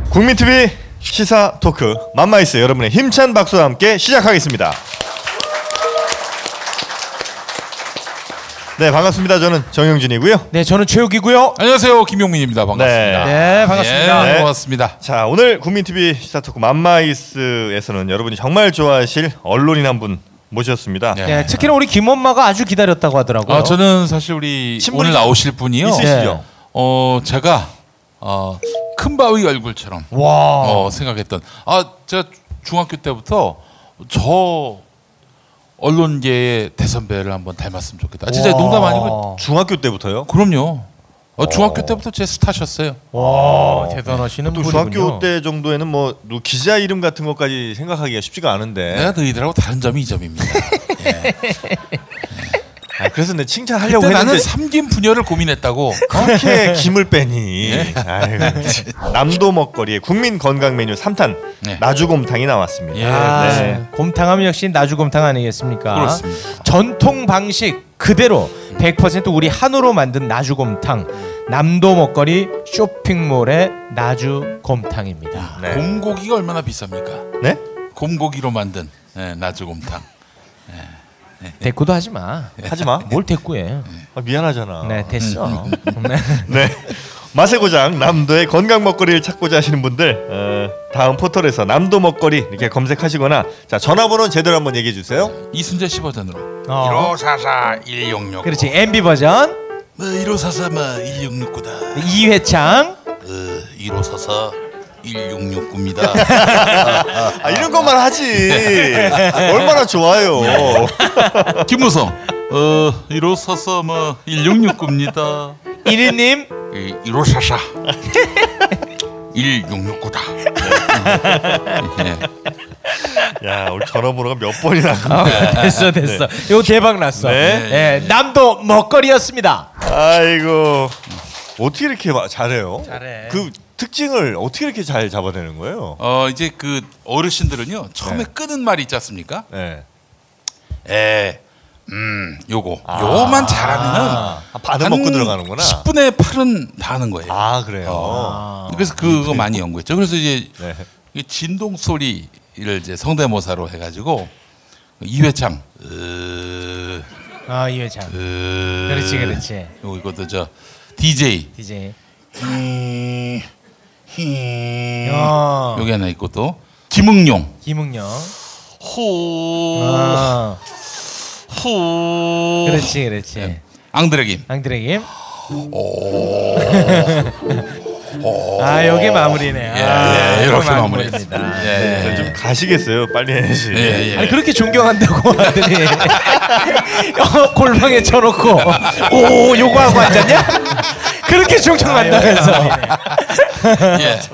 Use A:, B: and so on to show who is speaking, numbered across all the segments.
A: 국민TV 시사 토크 맘마이스 여러분의 힘찬 박수와 함께 시작하겠습니다. 네, 반갑습니다. 저는 정영진이고요.
B: 네, 저는 최욱이고요.
C: 안녕하세요, 김용민입니다. 반갑습니다.
B: 네, 반갑습니다.
C: 네, 고맙습니다.
A: 자, 오늘 국민TV 시사 토크 맘마이스에서는 여러분이 정말 좋아하실 언론인 한 분 모셨습니다.
B: 네, 특히나 우리 김 엄마가 아주 기다렸다고 하더라고요.
C: 저는 사실 우리 오늘 나오실 분이요.
A: 있으시죠?
C: 제가 큰 바위 얼굴처럼 생각했던. 제가 중학교 때부터 저 언론계의 대선배를 한번 닮았으면 좋겠다. 진짜 농담 아니고.
A: 중학교 때부터요?
C: 그럼요. 중학교 때부터 제 스타셨어요.
B: 와, 대단하시는
A: 또
B: 분이군요.
A: 중학교 때 정도에는 뭐 기자 이름 같은 것까지 생각하기가 쉽지가 않은데.
C: 내가 너희들하고 다른 점이 이 점입니다. 예.
A: 그래서 내 칭찬하려고
C: 그때
A: 했는데
C: 나는 삼김 분열을 고민했다고.
A: 그렇게 김을 빼니. 아이고. 남도 먹거리의 국민 건강 메뉴 3탄 나주곰탕이 나왔습니다.
B: 네. 곰탕하면 역시 나주곰탕 아니겠습니까?
C: 그렇습니다.
B: 전통 방식 그대로 100% 우리 한우로 만든 나주곰탕. 남도 먹거리 쇼핑몰의 나주곰탕입니다.
A: 네.
C: 곰고기가 얼마나 비쌉니까?
A: 네?
C: 곰고기로 만든 나주곰탕.
B: 대꾸도 하지 마.
A: 하지 마.
B: 뭘 대꾸해?
A: 미안하잖아.
B: 네, 됐어.
A: 네. 맛의 고장 남도의 건강 먹거리를 찾고자 하시는 분들 다음 포털에서 남도 먹거리 이렇게 검색하시거나 자 전화번호는 제대로 한번 얘기해 주세요.
C: 이순재 씨 버전으로
B: 1544
C: 1669.
B: 그렇지, MB 버전.
C: 1544 1669다.
B: 이회창.
C: 1544 1669입니다.
A: 이런 것만 하지. 얼마나 좋아요.
C: 김무성 1544 1669입니다.
B: 이리님
C: 1544 1669다.
A: 야, 우리 전화번호가 몇 번이나.
B: 됐어. 이거 대박 났어.
A: 네.
B: 남도 먹거리였습니다.
A: 아이고 어떻게 이렇게 잘해요?
B: 잘해.
A: 그 특징을 어떻게 이렇게 잘 잡아내는 거예요?
C: 이제 그 어르신들은요 처음에 끄는 말이 있지 않습니까?
A: 네.
C: 요거만 잘하면은
A: 반은 먹고 들어가는구나.
C: 10분의 8은 다 하는 거예요.
A: 그래요.
C: 그래서 그거 많이 연구했죠. 그래서 이제
A: 네.
C: 진동 소리를 이제 성대모사로 해가지고 이회창.
B: 이회창. 그렇지.
C: 이것도 저 DJ. 여기 하나 있고 또 김응용. 호.
B: 그렇지.
C: 앙드레김.
B: 여기 마무리네.
C: 이렇게 마무리했습니다.
A: 좀 가시겠어요? 빨리 해야지.
B: 아니 그렇게 존경한다고 하더니 골방에 쳐놓고 요거 하고 앉았냐? 그렇게 존경한다면서.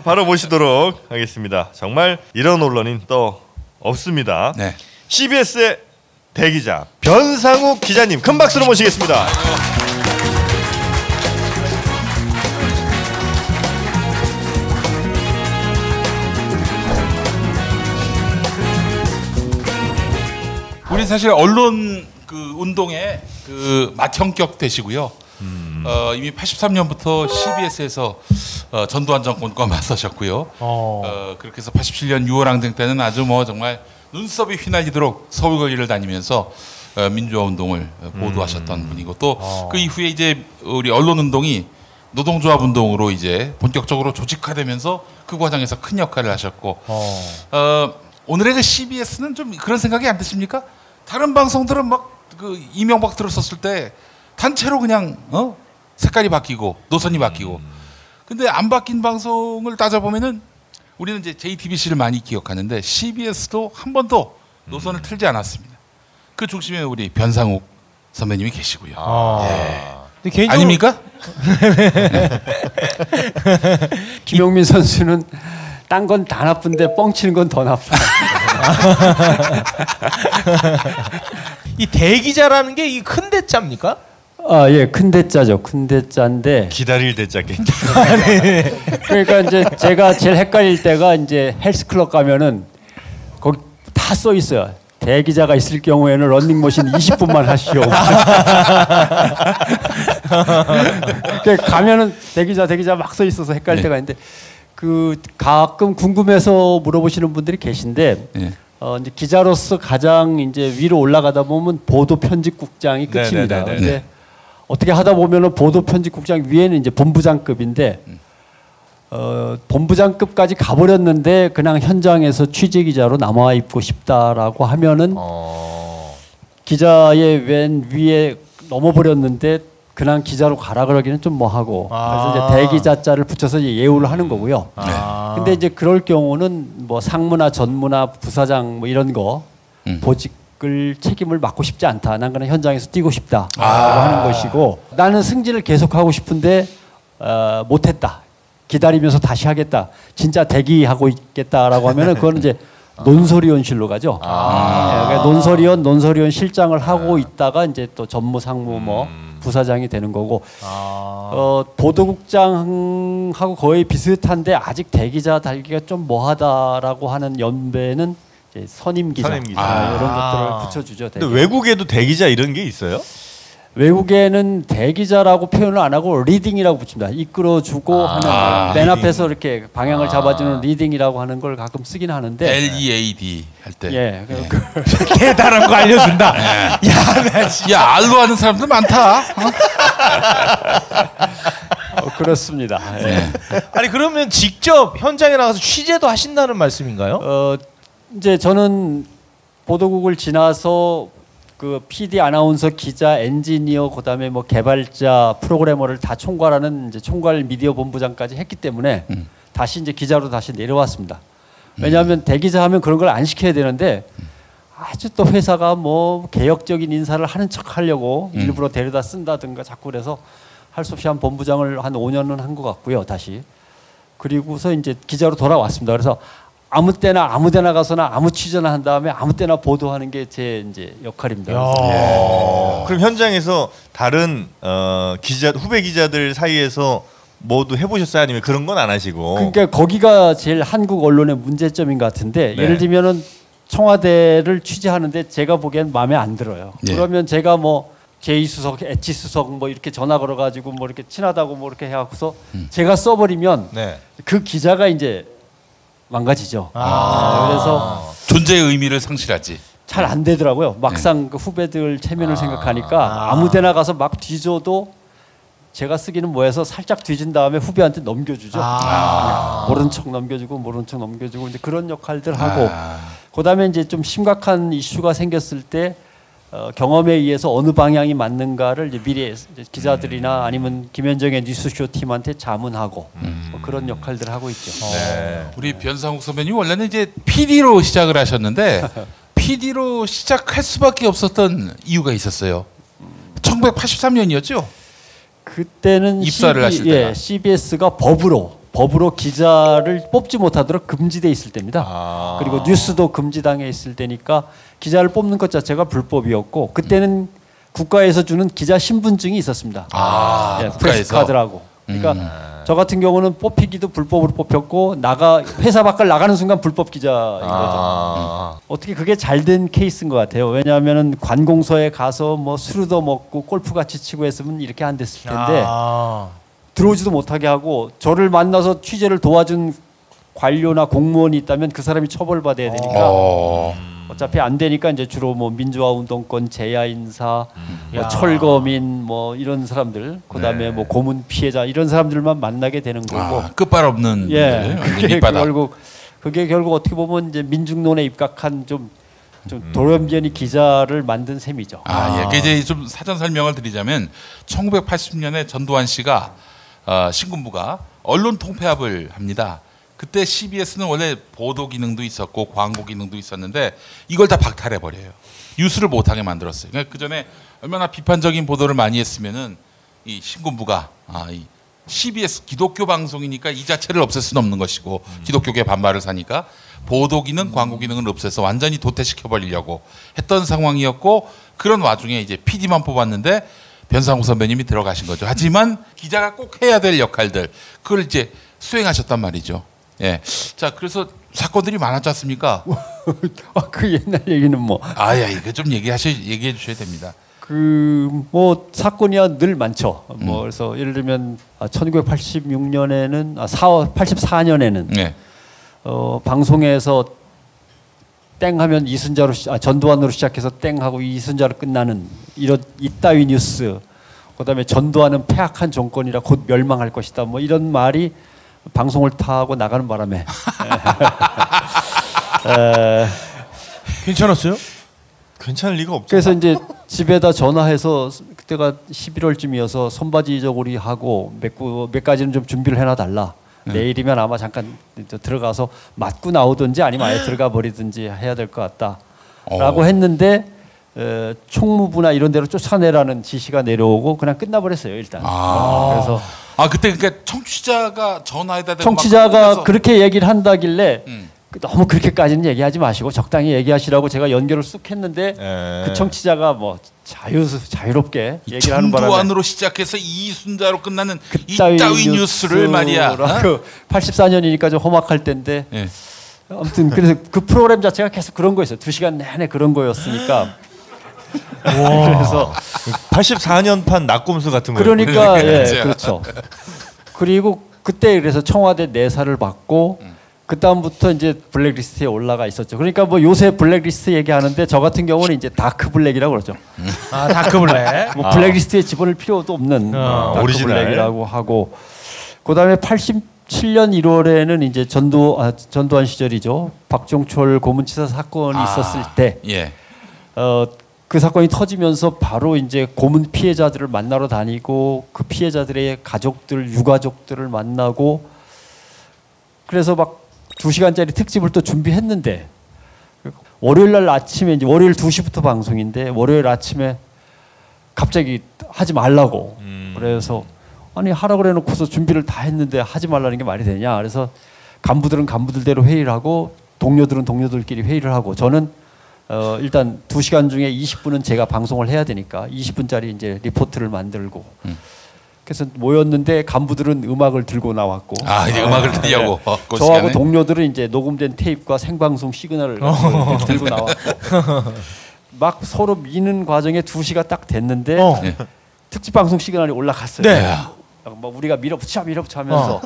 A: 바로 모시도록 하겠습니다. 정말 이런 언론인 또 없습니다. CBS의 대기자 변상욱 기자님 큰 박수로 모시겠습니다.
C: 우리 사실 언론 그 운동의 그 맏형격 되시고요. 이미 83년부터 CBS에서 전두환 정권과 맞서셨고요. 그렇게 해서 87년 6월 항쟁 때는 아주 뭐 정말 눈썹이 휘날리도록 서울 거리를 다니면서 민주화 운동을 보도하셨던 분이고 또 그 이후에 이제 우리 언론 운동이 노동조합 운동으로 이제 본격적으로 조직화되면서 그 과정에서 큰 역할을 하셨고 오늘의 그 CBS는 좀 그런 생각이 안 드십니까? 다른 방송들은 막 그 이명박 들었었을 때 단체로 그냥 색깔이 바뀌고 노선이 바뀌고 근데 안 바뀐 방송을 따져보면은 우리는 이제 JTBC를 많이 기억하는데 CBS도 한 번도 노선을 틀지 않았습니다. 그 중심에 우리 변상욱 선배님이 계시고요.
B: 개인적으로...
C: 아닙니까?
D: 김용민 선수는 딴 건 다 나쁜데 뻥치는 건 더 나빠.
B: 이 대기자라는 게 이 큰 대자입니까?
D: 큰 대자죠. 큰 대자인데
A: 기다릴 대자겠죠.
D: 그러니까 이제 제가 제일 헷갈릴 때가 이제 헬스클럽 가면은 거기 다 써 있어요. 대기자가 있을 경우에는 런닝머신 20분만 하시오. 가면은 대기자 막 서 있어서 헷갈릴 때가 있는데 그 가끔 궁금해서 물어보시는 분들이 계신데
C: 네.
D: 이제 기자로서 가장 이제 위로 올라가다 보면 보도 편집국장이 끝입니다.
A: 네네네네.
D: 근데 어떻게 하다 보면은 보도 편집국장 위에는 이제 본부장급인데 본부장급까지 가버렸는데 그냥 현장에서 취재 기자로 남아 있고 싶다라고 하면은 기자의 왼 위에 넘어버렸는데 그냥 기자로 가라 그러기는 좀 뭐하고 그래서 이제 대기자자를 붙여서 이제 예우를 하는 거고요. 근데 이제 그럴 경우는 뭐 상무나 전무나 부사장 뭐 이런 거 보직을 책임을 맡고 싶지 않다. 난 그냥 현장에서 뛰고 싶다라고 하는 것이고 나는 승진을 계속하고 싶은데 못했다. 기다리면서 다시 하겠다. 진짜 대기하고 있겠다라고 하면은 그거는 이제 논설위원실로 가죠. 그러니까 논설위원 실장을 하고 있다가 이제 또 전무 상무 뭐 부사장이 되는 거고 보도국장하고 거의 비슷한데 아직 대기자 달기가 좀 뭐하다라고 하는 연배는 이제 선임 기자 이런 것들을 붙여주죠.
A: 근데 외국에도 대기자 이런 게 있어요?
D: 외국에는 대기자라고 표현을 안 하고 리딩이라고 붙입니다. 이끌어주고 하는 맨 앞에서 이렇게 방향을 잡아주는 리딩이라고 하는 걸 가끔 쓰긴 하는데
C: LEAD 할 때.
D: 예,
B: 대단한 거 알려준다.
C: 야, 알로 하는 사람들 많다.
D: 그렇습니다. 예.
B: 아니 그러면 직접 현장에 나가서 취재도 하신다는 말씀인가요?
D: 이제 저는 보도국을 지나서 그 PD, 아나운서, 기자, 엔지니어, 그다음에 뭐 개발자, 프로그래머를 다 총괄하는 이제 총괄 미디어 본부장까지 했기 때문에 다시 이제 기자로 다시 내려왔습니다. 왜냐하면 대기자 하면 그런 걸 안 시켜야 되는데 아주 또 회사가 뭐 개혁적인 인사를 하는 척 하려고 일부러 데려다 쓴다든가 자꾸 그래서 할 수 없이 한 본부장을 한 5년은 한 것 같고요, 다시. 그리고서 이제 기자로 돌아왔습니다. 그래서 아무 때나 아무 데나 가서나 아무 취재나 한 다음에 아무 때나 보도하는 게 제 이제 역할입니다.
A: 그럼 현장에서 다른 후배 기자들 사이에서 뭐도 해보셨어요? 아니면 그런 건 안 하시고?
D: 그러니까 거기가 제일 한국 언론의 문제점인 것 같은데
A: 네.
D: 예를 들면은 청와대를 취재하는데 제가 보기엔 마음에 안 들어요.
C: 네.
D: 그러면 제가 뭐 제2수석, H수석 뭐 이렇게 전화 걸어가지고 뭐 이렇게 친하다고 뭐 이렇게 해갖고서 제가 써버리면
A: 네.
D: 그 기자가 이제 망가지죠. 그래서
C: 존재의 의미를 상실하지.
D: 잘 안 되더라고요. 막상 그 후배들 체면을 생각하니까 아무데나 가서 막 뒤져도 제가 쓰기는 뭐해서 살짝 뒤진 다음에 후배한테 넘겨주죠. 모른 척 넘겨주고 모른 척 넘겨주고 이제 그런 역할들 하고 그다음에 이제 좀 심각한 이슈가 생겼을 때 경험에 의해서 어느 방향이 맞는가를 이제 미리 이제 기자들이나 아니면 김현정의 뉴스쇼 팀한테 자문하고 뭐 그런 역할들을 하고 있죠.
C: 우리 변상욱 선배님 원래는 이제 PD로 시작을 하셨는데 PD로 시작할 수밖에 없었던 이유가 있었어요. 1983년이었죠?
D: 그때는
C: 입사를 하실 때가.
D: CBS가 법으로 기자를 뽑지 못하도록 금지돼 있을 때입니다. 그리고 뉴스도 금지당해 있을 때니까 기자를 뽑는 것 자체가 불법이었고 그때는 국가에서 주는 기자 신분증이 있었습니다.
C: 국가에서?
D: 프레스 카드라고. 그러니까 저 같은 경우는 뽑히기도 불법으로 뽑혔고 회사 밖을 나가는 순간 불법 기자인 거죠. 어떻게 그게 잘 된 케이스인 것 같아요. 왜냐하면은 관공서에 가서 뭐 술도 먹고 골프 같이 치고 했으면 이렇게 안 됐을 텐데 들어오지도 못하게 하고 저를 만나서 취재를 도와준 관료나 공무원이 있다면 그 사람이 처벌받아야 되니까 어차피 안 되니까 이제 주로 뭐 민주화운동권 재야 인사, 뭐 철거민 뭐 이런 사람들, 그다음에 뭐 고문 피해자 이런 사람들만 만나게 되는 거고.
C: 끝발 없는
D: 그게 결국 어떻게 보면 이제 민중론에 입각한 좀 돌연변이 기자를 만든 셈이죠.
C: 예. 이제 좀 사전 설명을 드리자면 1980년에 전두환 씨가 신군부가 언론 통폐합을 합니다. 그때 CBS는 원래 보도 기능도 있었고 광고 기능도 있었는데 이걸 다 박탈해 버려요. 뉴스를 못하게 만들었어요. 그러니까 그 전에 얼마나 비판적인 보도를 많이 했으면은 이 신군부가 이 CBS 기독교 방송이니까 이 자체를 없앨 수는 없는 것이고 기독교계 반발을 사니까 보도 기능, 광고 기능을 없애서 완전히 도태시켜 버리려고 했던 상황이었고 그런 와중에 이제 PD만 뽑았는데 변상욱 선배님이 들어가신 거죠. 하지만 기자가 꼭 해야 될 역할들 그걸 이제 수행하셨단 말이죠. 예. 자, 그래서 사건들이 많았지 않습니까?
D: 그 옛날 얘기는 뭐
C: 아야 이거 좀 얘기해 주셔야 됩니다.
D: 그 뭐 사건이야 늘 많죠. 뭐 그래서 예를 들면 1986년에는 84년에는
C: 네.
D: 방송에서 땡하면 이순자로 전두환으로 시작해서 땡하고 이순자로 끝나는 이따위 뉴스. 그다음에 전두환은 폐악한 정권이라 곧 멸망할 것이다. 뭐 이런 말이 방송을 타고 나가는 바람에
B: 괜찮았어요?
A: 괜찮을 리가 없죠.
D: 그래서 이제 집에다 전화해서 그때가 11월쯤이어서 손바지 저고리 하고 몇 가지는 좀 준비를 해놔달라. 내일이면 아마 잠깐 들어가서 맞고 나오든지 아니면 아예 들어가 버리든지 해야 될 것 같다라고 했는데 총무부나 이런 데로 쫓아내라는 지시가 내려오고 그냥 끝나버렸어요 일단. 그래서
C: 그때 그러니까 청취자가 전화에다 대고
D: 청취자가 그렇게 얘기를 한다길래 너무 그렇게까지는 얘기하지 마시고 적당히 얘기하시라고 제가 연결을 쑥 했는데 그 청취자가 뭐 자유롭게 얘기를 하는 바람에
C: 전두환으로 시작해서 이순자로 끝나는 이따위 뉴스를 말이야.
D: 그 84년이니까 좀 험악할 때인데
C: 네.
D: 아무튼 그래서 그 프로그램 자체가 계속 그런 거였어요. 2시간 내내 그런 거였으니까. 그래서
A: 84년판 낙곰수 같은 거예요.
D: 그러니까 예, 그렇죠. 그리고 그때 그래서 청와대 내사를 받고 그 다음부터 이제 블랙리스트에 올라가 있었죠. 그러니까 뭐 요새 블랙리스트 얘기하는데 저 같은 경우는 이제 다크 블랙이라고 그러죠.
B: 다크 블랙.
D: 뭐 블랙리스트에 집어넣을 필요도 없는 다크
A: 오리지널.
D: 블랙이라고 하고 그다음에 87년 1월에는 이제 전두환 시절이죠. 박종철 고문치사 사건이 있었을 때
C: 예.
D: 그 사건이 터지면서 바로 이제 고문 피해자들을 만나러 다니고 그 피해자들의 가족들, 유가족들을 만나고 그래서 막 2시간짜리 특집을 또 준비했는데 월요일 날 아침에 이제 월요일 2시부터 방송인데 월요일 아침에 갑자기 하지 말라고 그래서 아니 하라 그래 놓고서 준비를 다 했는데 하지 말라는 게 말이 되냐 그래서 간부들은 간부들대로 회의를 하고 동료들은 동료들끼리 회의를 하고 저는 일단 2시간 중에 20분은 제가 방송을 해야 되니까 20분짜리 이제 리포트를 만들고 그래서 모였는데 간부들은 음악을 들고 나왔고
C: 이제 음악을 들려고 그
D: 저하고
C: 시간에?
D: 동료들은 이제 녹음된 테이프와 생방송 시그널을 들고 나왔고 막 서로 미는 과정에 2시가 딱 됐는데 특집 방송 시그널이 올라갔어요.
B: 네.
D: 막 우리가 밀어붙여 하면서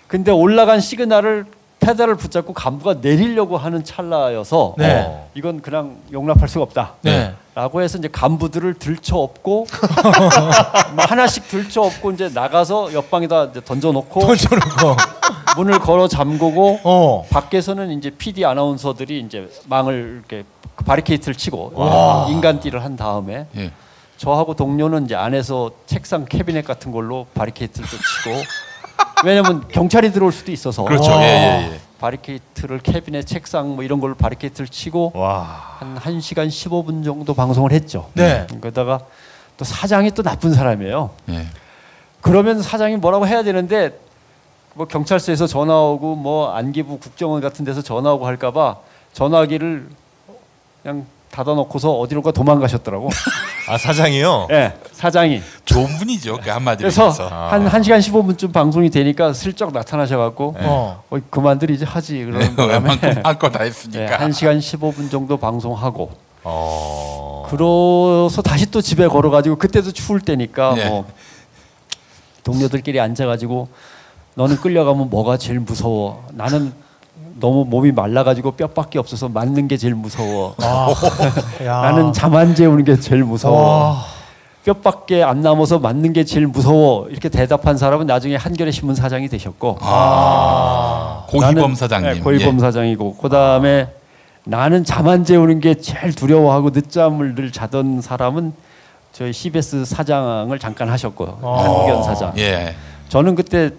D: 근데 올라간 시그널을 페달을 붙잡고 간부가 내리려고 하는 찰나여서
B: 네.
D: 이건 그냥 용납할 수가 없다.
B: 네.
D: 라고 해서 이제 간부들을 들쳐업고 뭐 하나씩 들쳐업고 이제 나가서 옆방에다 이제 던져놓고 문을 걸어 잠그고 밖에서는 이제 PD 아나운서들이 이제 망을 이렇게 바리케이트를 치고 인간띠를 한 다음에
C: 예.
D: 저하고 동료는 이제 안에서 책상 캐비넷 같은 걸로 바리케이트를 또 치고 왜냐면 경찰이 들어올 수도 있어서
C: 그렇죠. 예.
D: 바리케이트를 캐비넷 책상 뭐 이런 걸로 바리케이트를 치고
A: 와.
D: 한 1시간 15분 정도 방송을 했죠.
B: 네.
D: 그러다가 또 사장이 또 나쁜 사람이에요.
C: 예.
D: 그러면 사장이 뭐라고 해야 되는데 뭐 경찰서에서 전화 오고 뭐 안기부 국정원 같은 데서 전화 오고 할까 봐 전화기를 그냥 닫아놓고서 어디론가 도망가셨더라고.
A: 사장이요?
D: 네, 사장이.
C: 좋은 분이죠. 그 한마디로
D: 그래서
C: 해서.
D: 한 1시간 15분쯤 방송이 되니까 슬쩍 나타나셔갖고 그만들 이제 하지. 그러는 바람에
C: 웬만큼 할 거 다 했으니까.
D: 1시간 15분 정도 방송하고 그래서 다시 또 집에 걸어가지고 그때도 추울 때니까 뭐 동료들끼리 앉아가지고 너는 끌려가면 뭐가 제일 무서워? 나는 너무 몸이 말라가지고 뼈밖에 없어서 맞는 게 제일 무서워. 나는 잠 안 재우는 게 제일 무서워. 뼈밖에 안 남아서 맞는 게 제일 무서워. 이렇게 대답한 사람은 나중에 한겨레 신문 사장이 되셨고.
C: 고희범 사장님.
D: 네, 고희범 사장이고. 그다음에 나는 잠 안 재우는 게 제일 두려워하고 늦잠을 늘 자던 사람은 저희 CBS 사장을 잠깐 하셨고요. 한국연 사장.
C: 예.
D: 저는 그때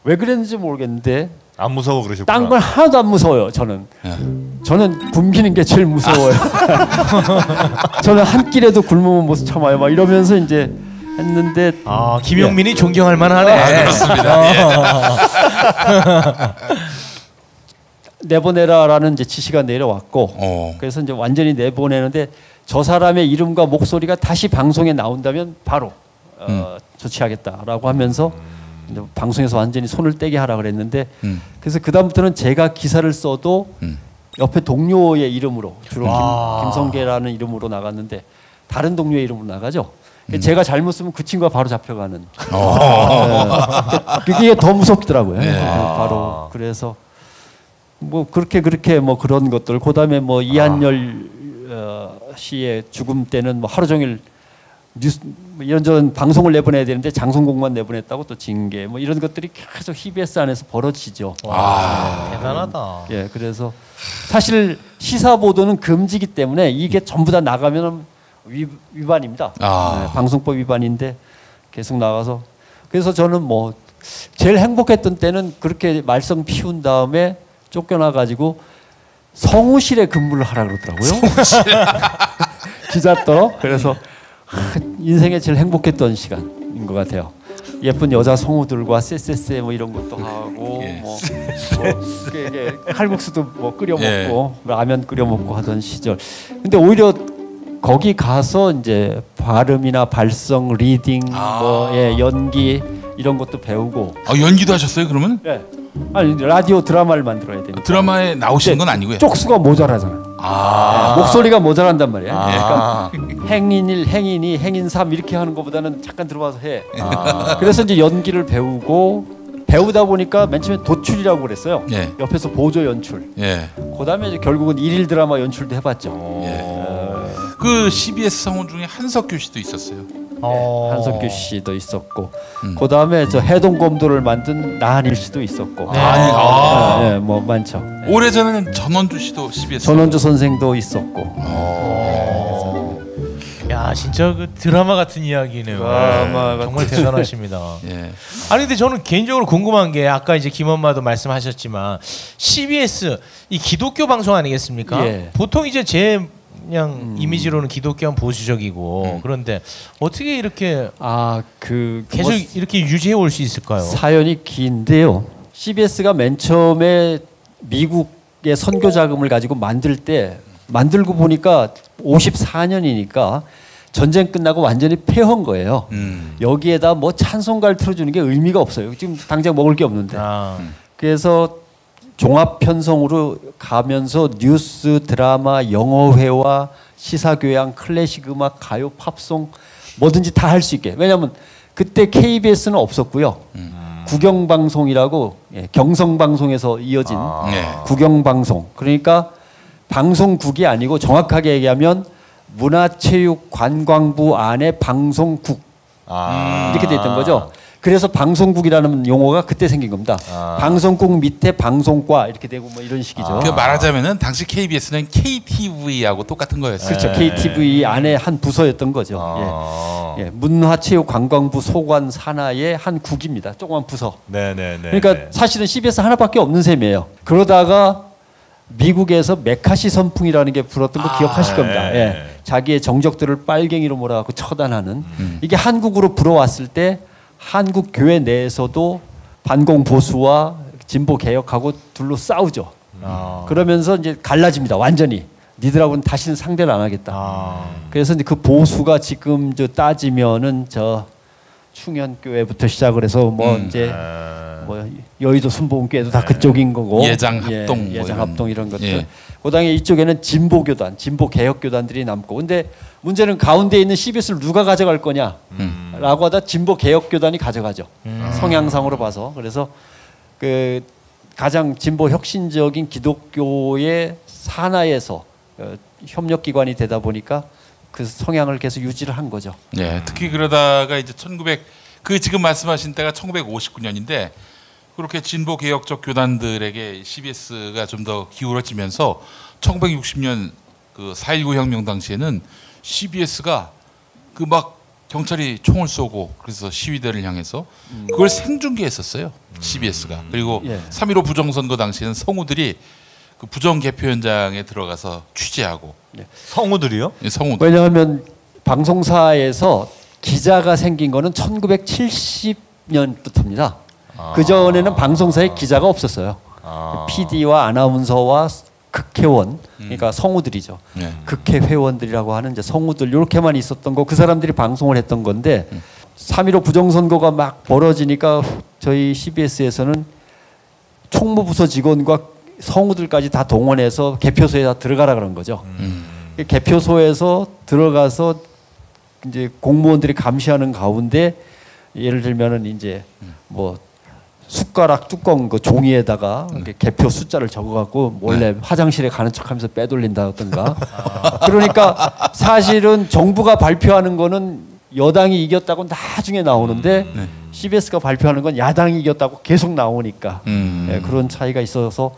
D: 왜 그랬는지 모르겠는데
A: 안 무서워 그러셨구나.
D: 딴 건 하나도 안 무서워요. 저는 굶기는 게 제일 무서워요. 저는 한 끼라도 굶으면 못 참아요. 막 이러면서 이제 했는데
B: 김용민이 존경할 만하네.
C: 그렇습니다.
D: 내보내라라는 이제 지시가 내려왔고 그래서 이제 완전히 내보내는데 저 사람의 이름과 목소리가 다시 방송에 나온다면 바로 조치하겠다라고 하면서 이제 방송에서 완전히 손을 떼게 하라 그랬는데 그래서 그 다음부터는 제가 기사를 써도 옆에 동료의 이름으로 주로 김성계라는 이름으로 나갔는데 다른 동료의 이름으로 나가죠. 제가 잘못 쓰면 그 친구가 바로 잡혀가는. 그게 더 무섭더라고요. 바로 그래서 뭐 그렇게 뭐 그런 것들. 그다음에 뭐 이한열 씨의 죽음 때는 뭐 하루 종일 뉴스 뭐 이런저런 방송을 내보내야 되는데 장송곡만 내보냈다고 또 징계 뭐 이런 것들이 계속 EBS 안에서 벌어지죠.
B: 대단하다.
D: 예, 그래서 사실 시사 보도는 금지기 때문에 이게 전부 다 나가면 위반입니다. 네, 방송법 위반인데 계속 나가서 그래서 저는 뭐 제일 행복했던 때는 그렇게 말썽 피운 다음에 쫓겨나 가지고 성우실에 근무를 하라 그러더라고요. 기자 떠. 그래서 인생에 제일 행복했던 시간인 것 같아요. 예쁜 여자 성우들과 쎄쎄쎄 뭐 이런 것도 하고 뭐 이게 칼국수도 뭐 끓여 먹고 라면 끓여 먹고 하던 시절. 근데 오히려 거기 가서 이제 발음이나 발성, 리딩, 뭐 연기 이런 것도 배우고.
C: 연기도 하셨어요 그러면?
D: 네. 아니 라디오 드라마를 만들어야 되니까.
C: 드라마에 나오신 건 아니고요.
D: 쪽수가 모자라잖아. 네, 목소리가 모자란단 말이야. 그러니까 행인 1, 행인 2, 행인 3 이렇게 하는 것보다는 잠깐 들어와서 해. 그래서 이제 연기를 배우고 배우다 보니까 맨 처음에 도출이라고 그랬어요. 옆에서 보조 연출. 그다음에 이제 결국은 일일 드라마 연출도 해봤죠.
C: 그 CBS 성우 중에 한석규 씨도 있었어요.
D: 한석규 씨도 있었고, 그 다음에 저 해동검도를 만든 나한일 씨도 있었고, 뭐 많죠.
C: 오래 전에는 전원주 씨도 CBS.
D: 전원주 선생도 있었고.
B: 야 진짜 그 드라마 같은 이야기네요. 정말 대단하십니다. 아니 근데 저는 개인적으로 궁금한 게 아까 이제 김엄마도 말씀하셨지만 CBS 이 기독교 방송 아니겠습니까? 보통 이제 제 그냥 이미지로는 기독교는 보수적이고 그런데 어떻게 이렇게 계속 이렇게 유지해 올 수 있을까요?
D: 사연이 긴데요. CBS가 맨 처음에 미국의 선교 자금을 가지고 만들고 보니까 54년이니까 전쟁 끝나고 완전히 폐허인 거예요. 여기에다 뭐 찬송가를 틀어주는 게 의미가 없어요. 지금 당장 먹을 게 없는데. 그래서 종합 편성으로 가면서 뉴스, 드라마, 영어회화, 시사교양, 클래식 음악, 가요, 팝송 뭐든지 다 할 수 있게. 왜냐하면 그때 KBS는 없었고요. 국영방송이라고 경성방송에서 이어진 국영방송. 그러니까 방송국이 아니고 정확하게 얘기하면 문화체육관광부 안에 방송국 이렇게 돼 있던 거죠. 그래서 방송국이라는 용어가 그때 생긴 겁니다. 방송국 밑에 방송과 이렇게 되고 뭐 이런 식이죠.
C: 그 말하자면은 당시 KBS는 KTV하고 똑같은 거였어요.
D: 그렇죠. KTV 안에 한 부서였던 거죠. 문화체육관광부 소관 산하의 한 국입니다. 조그만 부서. 그러니까 사실은 CBS 하나밖에 없는 셈이에요. 그러다가 미국에서 메카시 선풍이라는 게 불었던 거 기억하실 겁니다. 자기의 정적들을 빨갱이로 몰아갖고 처단하는 이게 한국으로 불어왔을 때 한국 교회 내에서도 반공 보수와 진보 개혁하고 둘로 싸우죠. 그러면서 이제 갈라집니다. 완전히 니들하고는 다시는 상대를 안 하겠다. 그래서 이제 그 보수가 지금 저 따지면은 저 충현교회부터 시작을 해서 뭐 이제 뭐 여의도 순복음교회도 다 그쪽인 거고
C: 예장합동
D: 예장합동 이런 것들. 그다음에 이쪽에는 진보교단, 진보개혁교단들이 남고. 근데 문제는 가운데 있는 CBS를 누가 가져갈 거냐라고 하다 진보개혁교단이 가져가죠. 성향상으로 봐서. 그래서 그 가장 진보 혁신적인 기독교의 산하에서 협력기관이 되다 보니까 그 성향을 계속 유지를 한 거죠.
C: 특히 그러다가 이제 그 지금 말씀하신 때가 1959년인데 그렇게 진보 개혁적 교단들에게 CBS가 좀 더 기울어지면서 1960년 그 4.19 혁명 당시에는 CBS가 그 막 경찰이 총을 쏘고 그래서 시위대를 향해서 그걸 생중계했었어요. CBS가. 그리고 3.15 부정선거 당시에는 성우들이 그 부정 개표 현장에 들어가서 취재하고.
A: 성우들이요?
C: 성우들.
D: 왜냐하면 방송사에서 기자가 생긴 거는 1970년부터입니다. 그 전에는 방송사에 기자가 없었어요. PD와 아나운서와 극회원, 그러니까 성우들이죠. 극회 회원들이라고 하는 이제 성우들 이렇게만 있었던 거, 그 사람들이 방송을 했던 건데 3.15 부정선거가 막 벌어지니까 저희 CBS에서는 총무부서 직원과 성우들까지 다 동원해서 개표소에 다 들어가라 그런 거죠. 개표소에서 들어가서 이제 공무원들이 감시하는 가운데 예를 들면은 이제 뭐 숟가락 뚜껑 그 종이에다가 개표 숫자를 적어갖고 몰래 화장실에 가는 척하면서 빼돌린다든가. 그러니까 사실은 정부가 발표하는 거는 여당이 이겼다고 나중에 나오는데 CBS가 발표하는 건 야당이 이겼다고 계속 나오니까 그런 차이가 있어서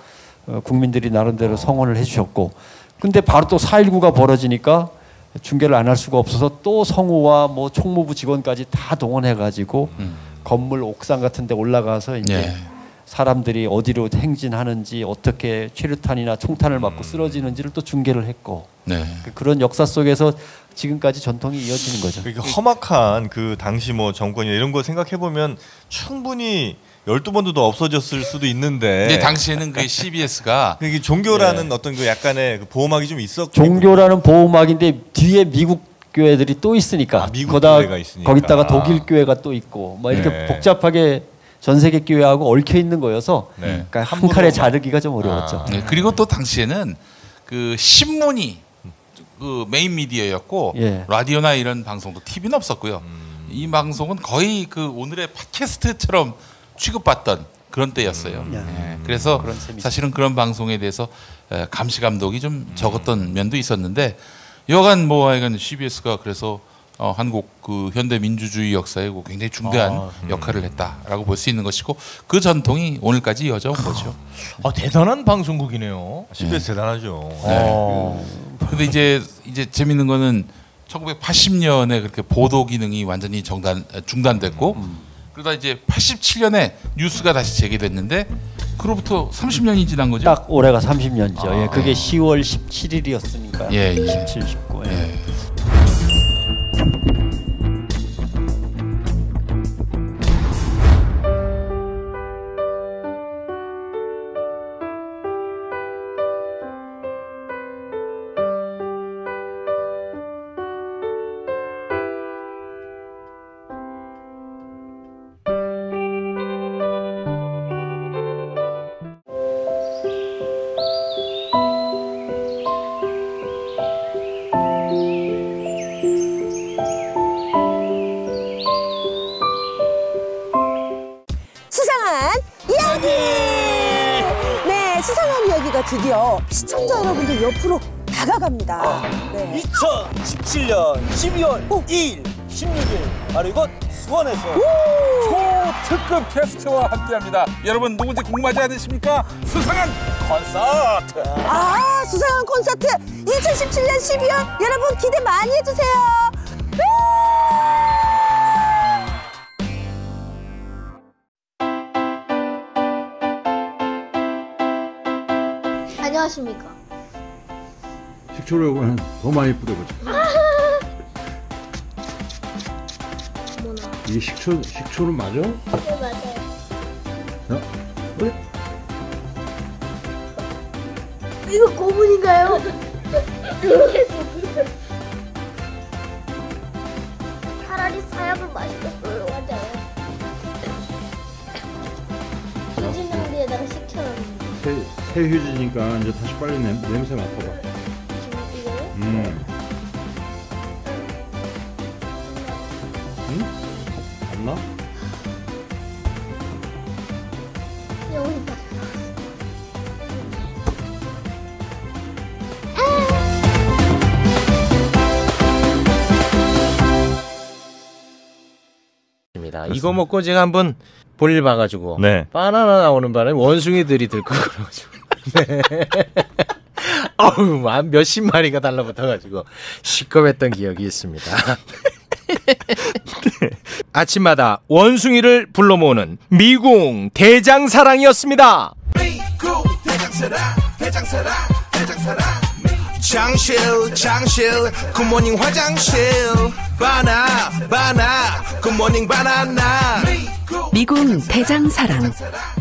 D: 국민들이 나름대로 성원을 해주셨고, 근데 바로 또 4.19가 벌어지니까 중계를 안 할 수가 없어서 또 성우와 뭐 총무부 직원까지 다 동원해가지고 건물 옥상 같은 데 올라가서 이제 사람들이 어디로 행진하는지 어떻게 최루탄이나 총탄을 맞고 쓰러지는지를 또 중계를 했고 그런 역사 속에서 지금까지 전통이 이어지는 거죠.
A: 그러니까 험악한 그 당시 뭐 정권이나 이런 거 생각해 보면 충분히 12번도 더 없어졌을 수도 있는데.
C: 근데 당시에는 그 CBS가
A: 이게 종교라는 어떤 그 약간의 그 보호막이 좀 있었고.
D: 종교라는 보호막인데 뒤에 미국 교회들이 또 있으니까.
A: 미국 교회가 있으니까.
D: 거기다가 독일 교회가 또 있고 뭐 이렇게 복잡하게 전 세계 교회하고 얽혀 있는 거여서 그러니까 한 칼에 자르기가 좀 어려웠죠.
C: 그리고 또 당시에는 그 신문이 그 메인 미디어였고 라디오나 이런 방송도 TV는 없었고요. 이 방송은 거의 그 오늘의 팟캐스트처럼 취급받던 그런 때였어요. 그래서 사실은 그런 방송에 대해서 감시 감독이 좀 적었던 면도 있었는데 여간 뭐 하여간 CBS가 그래서 한국 그 현대 민주주의 역사에 굉장히 중대한 역할을 했다라고 볼 수 있는 것이고 그 전통이 오늘까지 이어져 온 거죠.
B: 대단한 방송국이네요.
A: CBS 대단하죠.
C: 근데 이제 재밌는 거는 1980년에 그렇게 보도 기능이 완전히 중단됐고 그러다 이제 87년에 뉴스가 다시 재개됐는데 그로부터 30년이 지난 거죠.
D: 딱 올해가 30년이죠. 그게 10월 17일이었으니까. 17, 19.
E: 드디어 시청자 여러분들 옆으로 다가갑니다.
F: 2017년 12월 2일, 16일 바로 이곳 수원에서
C: 초특급 게스트와 함께합니다. 여러분 누군지 궁금하지 않으십니까? 수상한 콘서트.
E: 수상한 콘서트 2017년 12월 여러분 기대 많이 해주세요.
G: 안녕하십니까.
H: 식초를 더 많이 뿌려보자.
G: 뭐나?
H: 이게 식초는 맞아?
G: 네, 맞아요.
H: 그래?
G: 이거 고문인가요? 차라리 사약을 맛있겠어요. 맞아요. 휴지 냄비에다가 식혀놨는데.
H: 새 휴지니까 이제 다시 빨리 냄새 맡아봐.
G: 지금 이거요?
H: 응? 안 나?
G: 여기까지.
B: 이거 먹고 제가 한번 볼일 봐가지고 바나나 나오는 바람에 원숭이들이 들끓어가지고 어우 한 몇십 마리가 달라붙어가지고 시끄럽했던 기억이 있습니다. 아침마다 원숭이를 불러 모으는 미궁 대장사랑이었습니다.
I: 미궁 대장사랑 장실 굿모닝 화장실 바나 굿모닝 바나나.
J: 미궁 대장사랑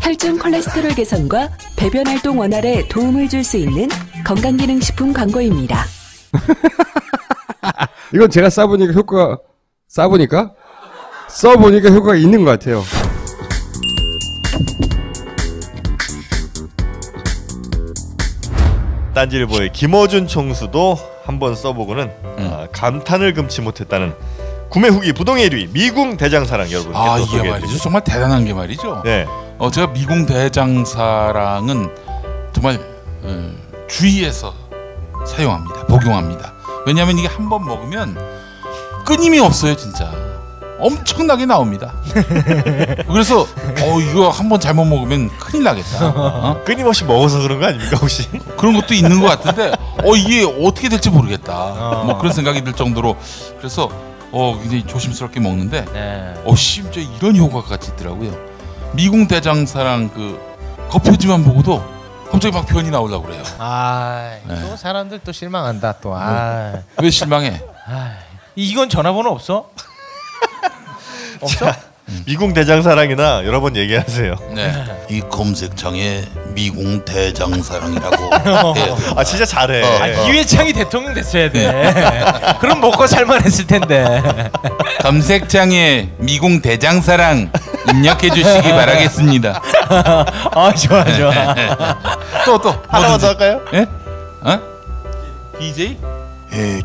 J: 혈중 콜레스테롤 개선과 배변 활동 원활에 도움을 줄 수 있는 건강기능식품 광고입니다.
K: 이건 제가 써보니까 효과가 있는 것 같아요.
A: 딴지일보의 김어준 총수도 한번 써보고는 감탄을 금치 못했다는 구매 후기 부동의 1위 미궁 대장사랑 여러분께 또
C: 이게
A: 소개해드립니다.
C: 말이죠. 정말 대단한 게 말이죠.
A: 네.
C: 제가 미궁 대장사랑은 정말 주의해서 사용합니다. 복용합니다. 왜냐하면 이게 한 번 먹으면 끊임이 없어요, 진짜. 엄청나게 나옵니다. 그래서 이거 한 번 잘못 먹으면 큰일 나겠다.
A: 끊임없이 먹어서 그런 거 아닙니까 혹시?
C: 그런 것도 있는 것 같은데 이게 어떻게 될지 모르겠다. 뭐 그런 생각이 들 정도로 그래서 굉장히 조심스럽게 먹는데 심지어 이런 효과가 있더라고요. 미궁 대장사랑 그 겉표지만 보고도 갑자기 막 변이 나오려고 그래요.
B: 또 사람들 또 실망한다 또.
C: 왜 실망해?
B: 이건 전화번호 없어? 없어?
A: 미궁 대장사랑이나 여러 번 얘기하세요.
C: 네. 이 검색창에 미궁 대장사랑이라고.
A: 진짜 잘해.
B: 이회창이 대통령 됐어야 돼. 그럼 먹고 살만했을 텐데.
C: 검색창에 미궁 대장사랑 입력해 주시기 바라겠습니다.
B: 좋아.
C: 또
A: 하나만 더 할까요?
C: 예? DJ?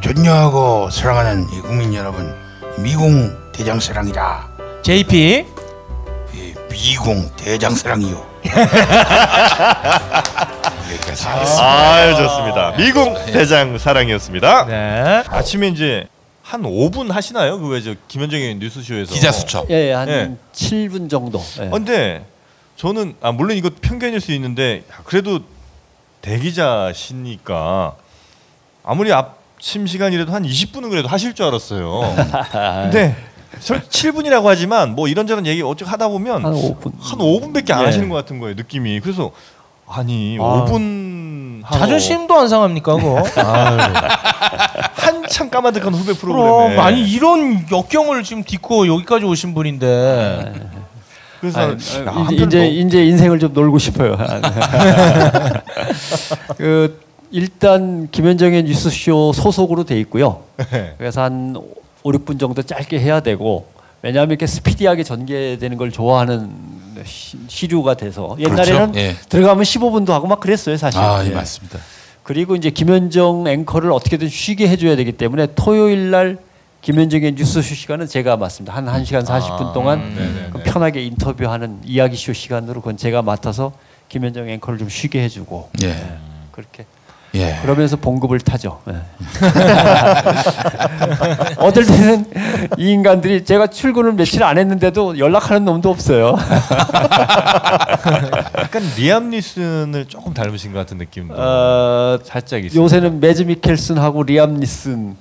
C: 존경하고 사랑하는 국민 여러분, 미궁 대장사랑이다.
B: JP?
C: 미궁 대장사랑이요.
A: 좋습니다. 미궁 대장사랑이었습니다.
B: 네.
A: 아침에 이제 한 5분 하시나요? 그 왜 저 김현정의 뉴스쇼에서
C: 기자 수첩.
D: 한 7분 정도.
A: 근데 저는 물론 이거 편견일 수 있는데 그래도 대기자시니까 아무리 아침 시간이라도 한 20분은 그래도 하실 줄 알았어요. 근데 7분이라고 하지만 뭐 이런저런 얘기 어쩌고 하다 보면 한 5분밖에 안 하시는 것 같은 거예요, 느낌이. 그래서 5분 하고
B: 자존심도 안 상합니까 그거?
A: 한참 까마득한 후배 프로그램에
B: 아니 이런 역경을 지금 딛고 여기까지 오신 분인데
A: 그래서
D: 이제 인생을 좀 놀고 싶어요. 일단 김현정의 뉴스쇼 소속으로 돼 있고요. 그래서 한 5, 6분 정도 짧게 해야 되고, 왜냐하면 이렇게 스피디하게 전개되는 걸 좋아하는 시류가 돼서 옛날에는
C: 그렇죠?
D: 들어가면 15분도 하고 막 그랬어요, 사실.
C: 맞습니다.
D: 그리고 이제 김현정 앵커를 어떻게든 쉬게 해줘야 되기 때문에 토요일 날 김현정의 뉴스쇼 시간은 제가 맡습니다. 한 1시간 40분 동안 편하게 인터뷰하는 이야기쇼 시간으로 그건 제가 맡아서 김현정 앵커를 좀 쉬게 해주고 그렇게 그러면서 봉급을 타죠. 어떨 때는 이 인간들이 제가 출근을 며칠 안 했는데도 연락하는 놈도 없어요.
A: 약간 리암 니슨을 조금 닮으신 것 같은 느낌도 살짝 있어요.
D: 요새는 매즈 미켈슨하고 리암 니슨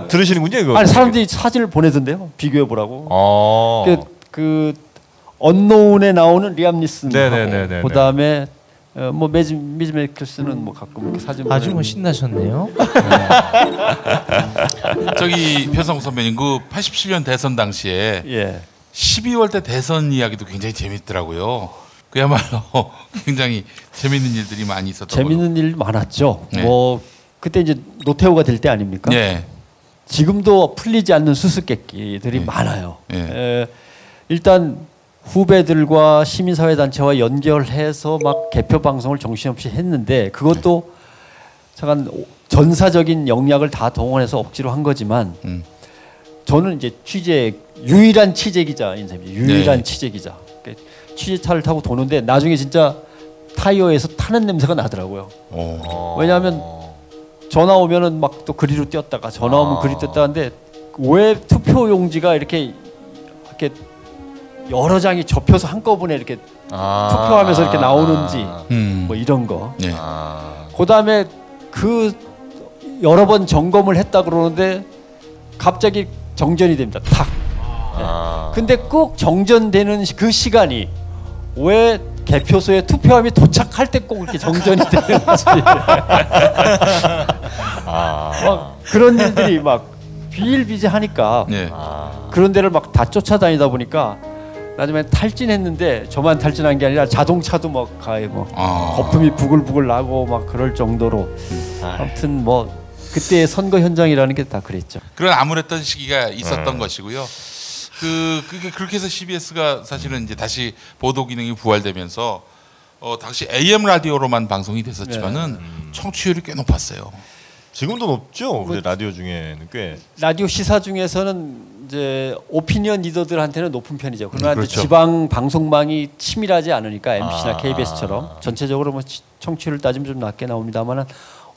A: 들으시는군요 이거.
D: 아니 사람들이 사진을 보내던데요. 비교해 보라고. 그 언노운에 나오는 리암 니슨하고 그다음에 뭐 매즈 미켈슨은 뭐 가끔 이렇게 사진
B: 아주 뭐 신나셨네요.
C: 저기 변상욱 선배님 그 87년 대선 당시에 12월 때 대선 이야기도 굉장히 재밌더라고요. 그야말로 굉장히 재밌는 일들이 많이 있었던
D: 재밌는 일 많았죠. 뭐 그때 이제 노태우가 될 때 아닙니까? 지금도 풀리지 않는 수수께끼들이 많아요. 일단 후배들과 시민사회단체와 연결해서 막 개표 방송을 정신없이 했는데 그것도 잠깐 전사적인 역량을 다 동원해서 억지로 한 거지만 저는 이제 유일한 취재 기자인 셈이죠. 유일한 취재 기자. 취재차를 타고 도는데 나중에 진짜 타이어에서 타는 냄새가 나더라고요. 왜냐하면 전화 오면은 막 또 그리로 뛰었다가 전화 오면 그리 뛰었다는데 왜 투표 용지가 이렇게 여러 장이 접혀서 한꺼번에 이렇게 투표하면서 이렇게 나오는지 뭐 이런 거. 그다음에 그 여러 번 점검을 했다 그러는데 갑자기 정전이 됩니다. 탁. 근데 꼭 정전되는 그 시간이 왜 개표소에 투표함이 도착할 때 꼭 이렇게 정전이 되는지 막 그런 일들이 막 비일비재하니까 그런 데를 막 다 쫓아다니다 보니까 나중에 탈진했는데 저만 탈진한 게 아니라 자동차도 막 가해 뭐 거품이 부글부글 나고 막 그럴 정도로 아무튼 뭐 그때 선거 현장이라는 게 다 그랬죠.
C: 그런 암울했던 시기가 있었던 것이고요. 그게 그렇게 해서 CBS가 사실은 이제 다시 보도 기능이 부활되면서 당시 AM 라디오로만 방송이 됐었지만은 청취율이 꽤 높았어요.
A: 지금도 높죠. 우리 라디오 중에는 꽤.
D: 라디오 시사 중에서는 이제 오피니언 리더들한테는 높은 편이죠. 그러나
A: 그렇죠.
D: 지방 방송망이 치밀하지 않으니까 MBC나 KBS처럼 전체적으로 뭐 청취율을 따지면 좀 낮게 나옵니다만은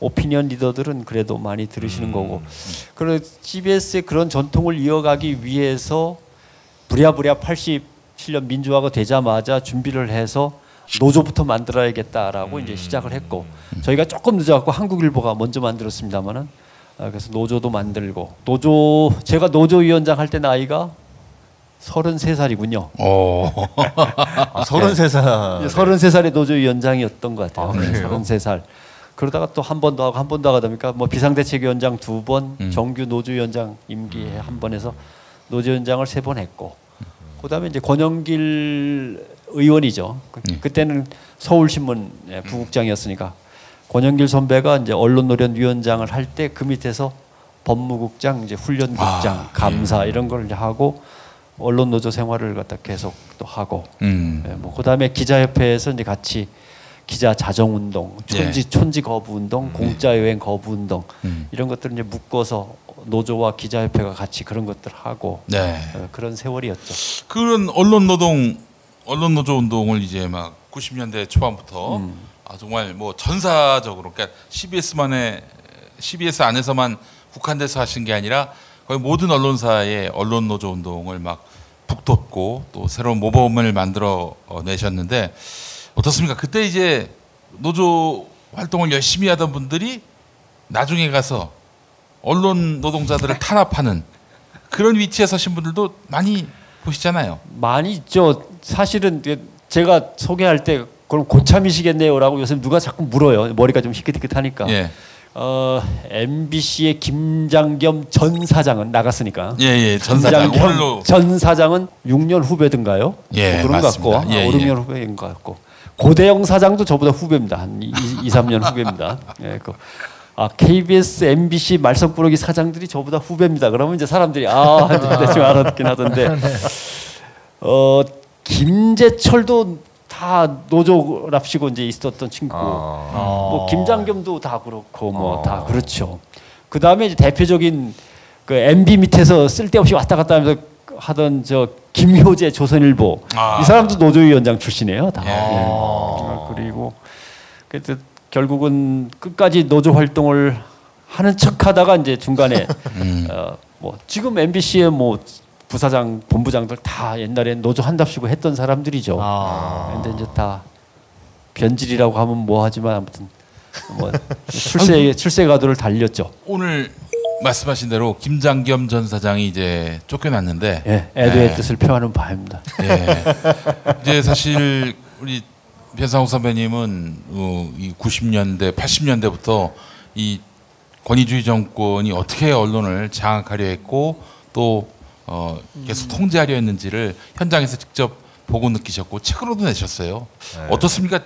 D: 오피니언 리더들은 그래도 많이 들으시는 거고. 그리고 CBS의 그런 전통을 이어가기 위해서 부랴부랴 87년 민주화가 되자마자 준비를 해서 노조부터 만들어야겠다라고 이제 시작을 했고, 저희가 조금 늦어갖고 한국일보가 먼저 만들었습니다만은, 그래서 노조도 만들고, 제가 노조위원장 할 때 나이가 33살이군요.
A: 33살.
D: 33살의 노조위원장이었던 것 같아요.
A: 그래요?
D: 33살. 그러다가 또 한 번 더 하고 한 번 더 하다 보니까 뭐 비상대책위원장 2번, 정규 노조위원장 임기에 한 번 해서 노조위원장을 3번 했고, 그다음에 이제 권영길 의원이죠. 그때는 서울신문 부국장이었으니까 권영길 선배가 이제 언론노련위원장을 할 때 그 밑에서 법무국장, 이제 훈련국장, 감사 이런 걸 이제 하고 언론노조 생활을 갖다 계속 또 하고, 뭐 그다음에 기자협회에서 이제 같이 기자 자정운동, 촌지 거부운동, 공짜여행 거부운동 이런 것들을 이제 묶어서 노조와 기자협회가 같이 그런 것들 하고 그런 세월이었죠.
C: 그런 언론노조 운동을 이제 막 90년대 초반부터 정말 뭐 전사적으로, 그러니까 CBS 안에서만 국한돼서 하신 게 아니라 거의 모든 언론사의 언론노조 운동을 막 북돋고 또 새로운 모범을 만들어 내셨는데 어떻습니까? 그때 이제 노조 활동을 열심히 하던 분들이 나중에 가서 언론 노동자들을 탄압하는 그런 위치에 서신 분들도 많이 보시잖아요.
D: 많이 있죠. 사실은 제가 소개할 때 그럼 고참이시겠네요라고 요새 누가 자꾸 물어요. 머리가 좀 희끗희끗하니까. MBC의 김장겸 전 사장은 나갔으니까.
C: 전 사장.
D: 전 사장은 6년 후배든가요? 그런 것 같고, 5, 6년 후배인 것 같고. 고대영 사장도 저보다 후배입니다. 한 2, 3년 후배입니다. KBS, MBC 말썽꾸러기 사장들이 저보다 후배입니다. 그러면 이제 사람들이 대충 알아듣긴 하던데, 김재철도 다 노조랍시고 이제 있었던 친구고, 뭐 김장겸도 다 그렇고 뭐 다 그렇죠. 그 다음에 이제 대표적인 그 MB 밑에서 쓸데없이 왔다 갔다 하면서 하던 저 김효재 조선일보 이 사람도 노조위원장 출신이에요. 다. 그리고 그래서 결국은 끝까지 노조 활동을 하는 척하다가 이제 중간에 뭐 지금 MBC의 뭐 부사장, 본부장들 다 옛날에 노조 한답시고 했던 사람들이죠. 근데 이제 다 변질이라고 하면 뭐 하지만 아무튼 뭐 출세 가도를 달렸죠.
C: 오늘 말씀하신 대로 김장겸 전 사장이 이제 쫓겨났는데
D: 애도의 뜻을 표하는 바입니다.
C: 이제 사실 우리 변상욱 선배님은 이 90년대, 80년대부터 이 권위주의 정권이 어떻게 언론을 장악하려 했고 또 계속 통제하려 했는지를 현장에서 직접 보고 느끼셨고 책으로도 내셨어요. 어떻습니까?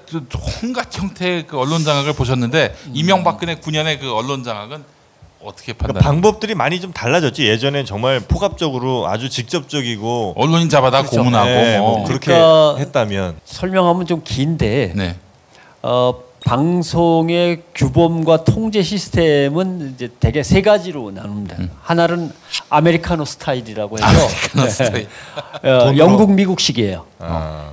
C: 온갖 형태의 그 언론 장악을 보셨는데 이명박근혜 9년의 그 언론 장악은 어떻게 판단?
A: 그러니까 방법들이 많이 좀 달라졌지. 예전엔 정말 포갑적으로 아주 직접적이고
C: 언론인 잡아다 그렇죠. 고문하고
A: 뭐 그렇게 했다면
D: 설명하면 좀 긴데 방송의 규범과 통제 시스템은 이제 대개 3가지로 나눕니다. 하나는 아메리카노 스타일이라고 해서 영국 미국식이에요.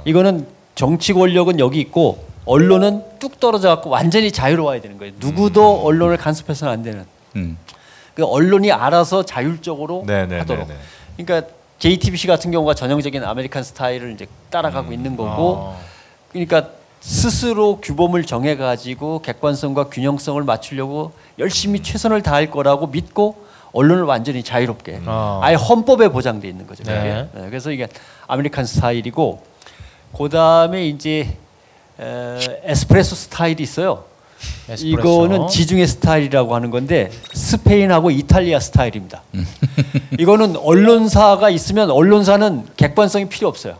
D: 이거는 정치 권력은 여기 있고 언론은 뚝 떨어져 갖고 완전히 자유로워야 되는 거예요. 누구도 언론을 간섭해서는 안 되는. 그 언론이 알아서 자율적으로 하도록. 그러니까 JTBC 같은 경우가 전형적인 아메리칸 스타일을 이제 따라가고 있는 거고, 그러니까 스스로 규범을 정해가지고 객관성과 균형성을 맞추려고 열심히 최선을 다할 거라고 믿고 언론을 완전히 자유롭게 아예 헌법에 보장돼 있는 거죠. 그래서 이게 아메리칸 스타일이고, 그 다음에 이제 에스프레소 스타일이 있어요. 이거는 지중해 스타일이라고 하는 건데 스페인하고 이탈리아 스타일입니다. 이거는 언론사가 있으면 언론사는 객관성이 필요 없어요.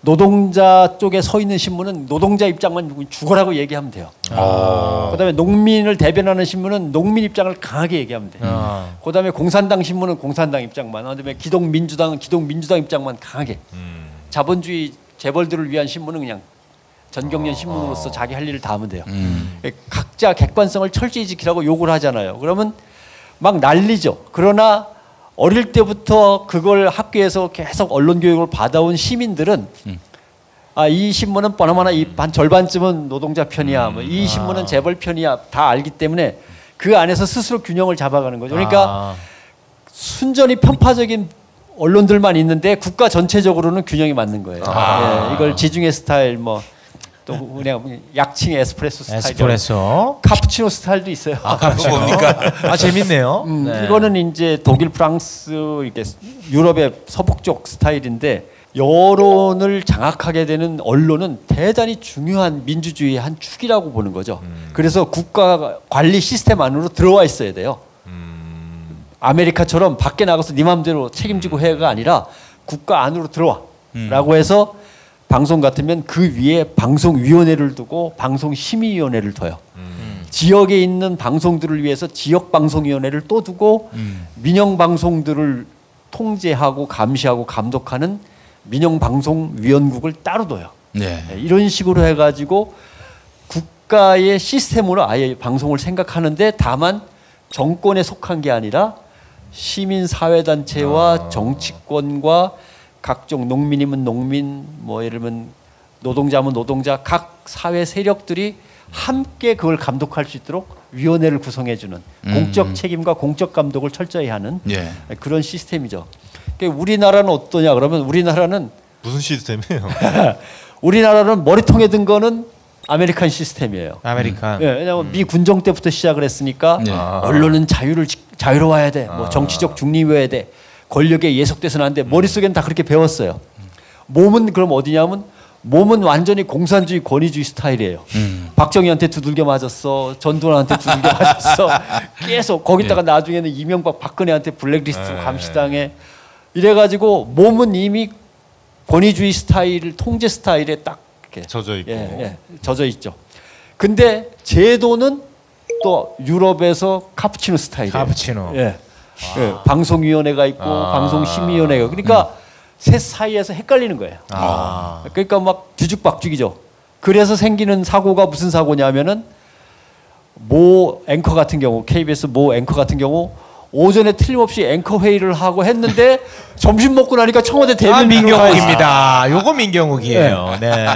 D: 노동자 쪽에 서 있는 신문은 노동자 입장만 죽어라고 얘기하면 돼요. 그다음에 농민을 대변하는 신문은 농민 입장을 강하게 얘기하면 돼요. 그다음에 공산당 신문은 공산당 입장만, 그다음에 기동민주당은 기동민주당 입장만 강하게. 자본주의 재벌들을 위한 신문은 그냥 전경련 신문으로서 자기 할 일을 다 하면 돼요. 각자 객관성을 철저히 지키라고 욕을 하잖아요. 그러면 막 난리죠. 그러나 어릴 때부터 그걸 학교에서 계속 언론 교육을 받아온 시민들은 이 신문은 뻔하나 반 절반쯤은 노동자 편이야. 뭐 이 신문은 재벌 편이야. 다 알기 때문에 그 안에서 스스로 균형을 잡아가는 거죠. 그러니까 순전히 편파적인 언론들만 있는데 국가 전체적으로는 균형이 맞는 거예요. 예, 이걸 지중해 스타일 또 그냥 약칭의 에스프레소 스타일.
B: 에스프레소.
D: 카푸치노 스타일도 있어요.
B: 카푸치노. 뭡니까? 재밌네요. 네.
D: 이거는 이제 독일, 프랑스 이렇게 유럽의 서북쪽 스타일인데 여론을 장악하게 되는 언론은 대단히 중요한 민주주의의 한 축이라고 보는 거죠. 그래서 국가 관리 시스템 안으로 들어와 있어야 돼요. 아메리카처럼 밖에 나가서 네 맘대로 책임지고 해가 아니라 국가 안으로 들어와라고 해서 방송 같으면 그 위에 방송위원회를 두고 방송심의위원회를 둬요. 지역에 있는 방송들을 위해서 지역방송위원회를 또 두고 민영방송들을 통제하고 감시하고 감독하는 민영방송위원국을 따로 둬요. 네. 이런 식으로 해가지고 국가의 시스템으로 아예 방송을 생각하는데 다만 정권에 속한 게 아니라 시민사회단체와 정치권과 각종 농민이면 농민, 예를 들면 노동자면 노동자, 각 사회 세력들이 함께 그걸 감독할 수 있도록 위원회를 구성해주는 공적 책임과 공적 감독을 철저히 하는 그런 시스템이죠. 그러니까 우리나라는 어떠냐 그러면 우리나라는
A: 무슨 시스템이에요?
D: 우리나라는 머리통에 든 거는 아메리칸 시스템이에요.
B: 아메리칸.
D: 왜냐하면 미 군정 때부터 시작을 했으니까 언론은 자유로워야 돼. 정치적 중립이어야 돼. 권력에 예속돼서는 안 돼. 머릿속에는 다 그렇게 배웠어요. 몸은 그럼 어디냐면 몸은 완전히 공산주의 권위주의 스타일이에요. 박정희한테 두들겨 맞았어. 전두환한테 두들겨 맞았어. 계속 거기다가 나중에는 이명박 박근혜한테 블랙리스트로 감시당해. 이래가지고 몸은 이미 권위주의 스타일, 통제 스타일에 딱 이렇게
A: 젖어 있고.
D: 젖어 있죠. 근데 제도는 또 유럽에서 카푸치노 스타일이에요.
B: 카푸치노.
D: 방송위원회가 있고 방송심의위원회가 그러니까 셋 사이에서 헷갈리는 거예요. 그러니까 막 뒤죽박죽이죠. 그래서 생기는 사고가 무슨 사고냐면은 모 앵커 같은 경우 KBS 모 앵커 같은 경우 오전에 틀림없이 앵커 회의를 하고 했는데 점심 먹고 나니까 청와대 대변인으로
B: 민경욱입니다. 요거 민경욱이에요. 네.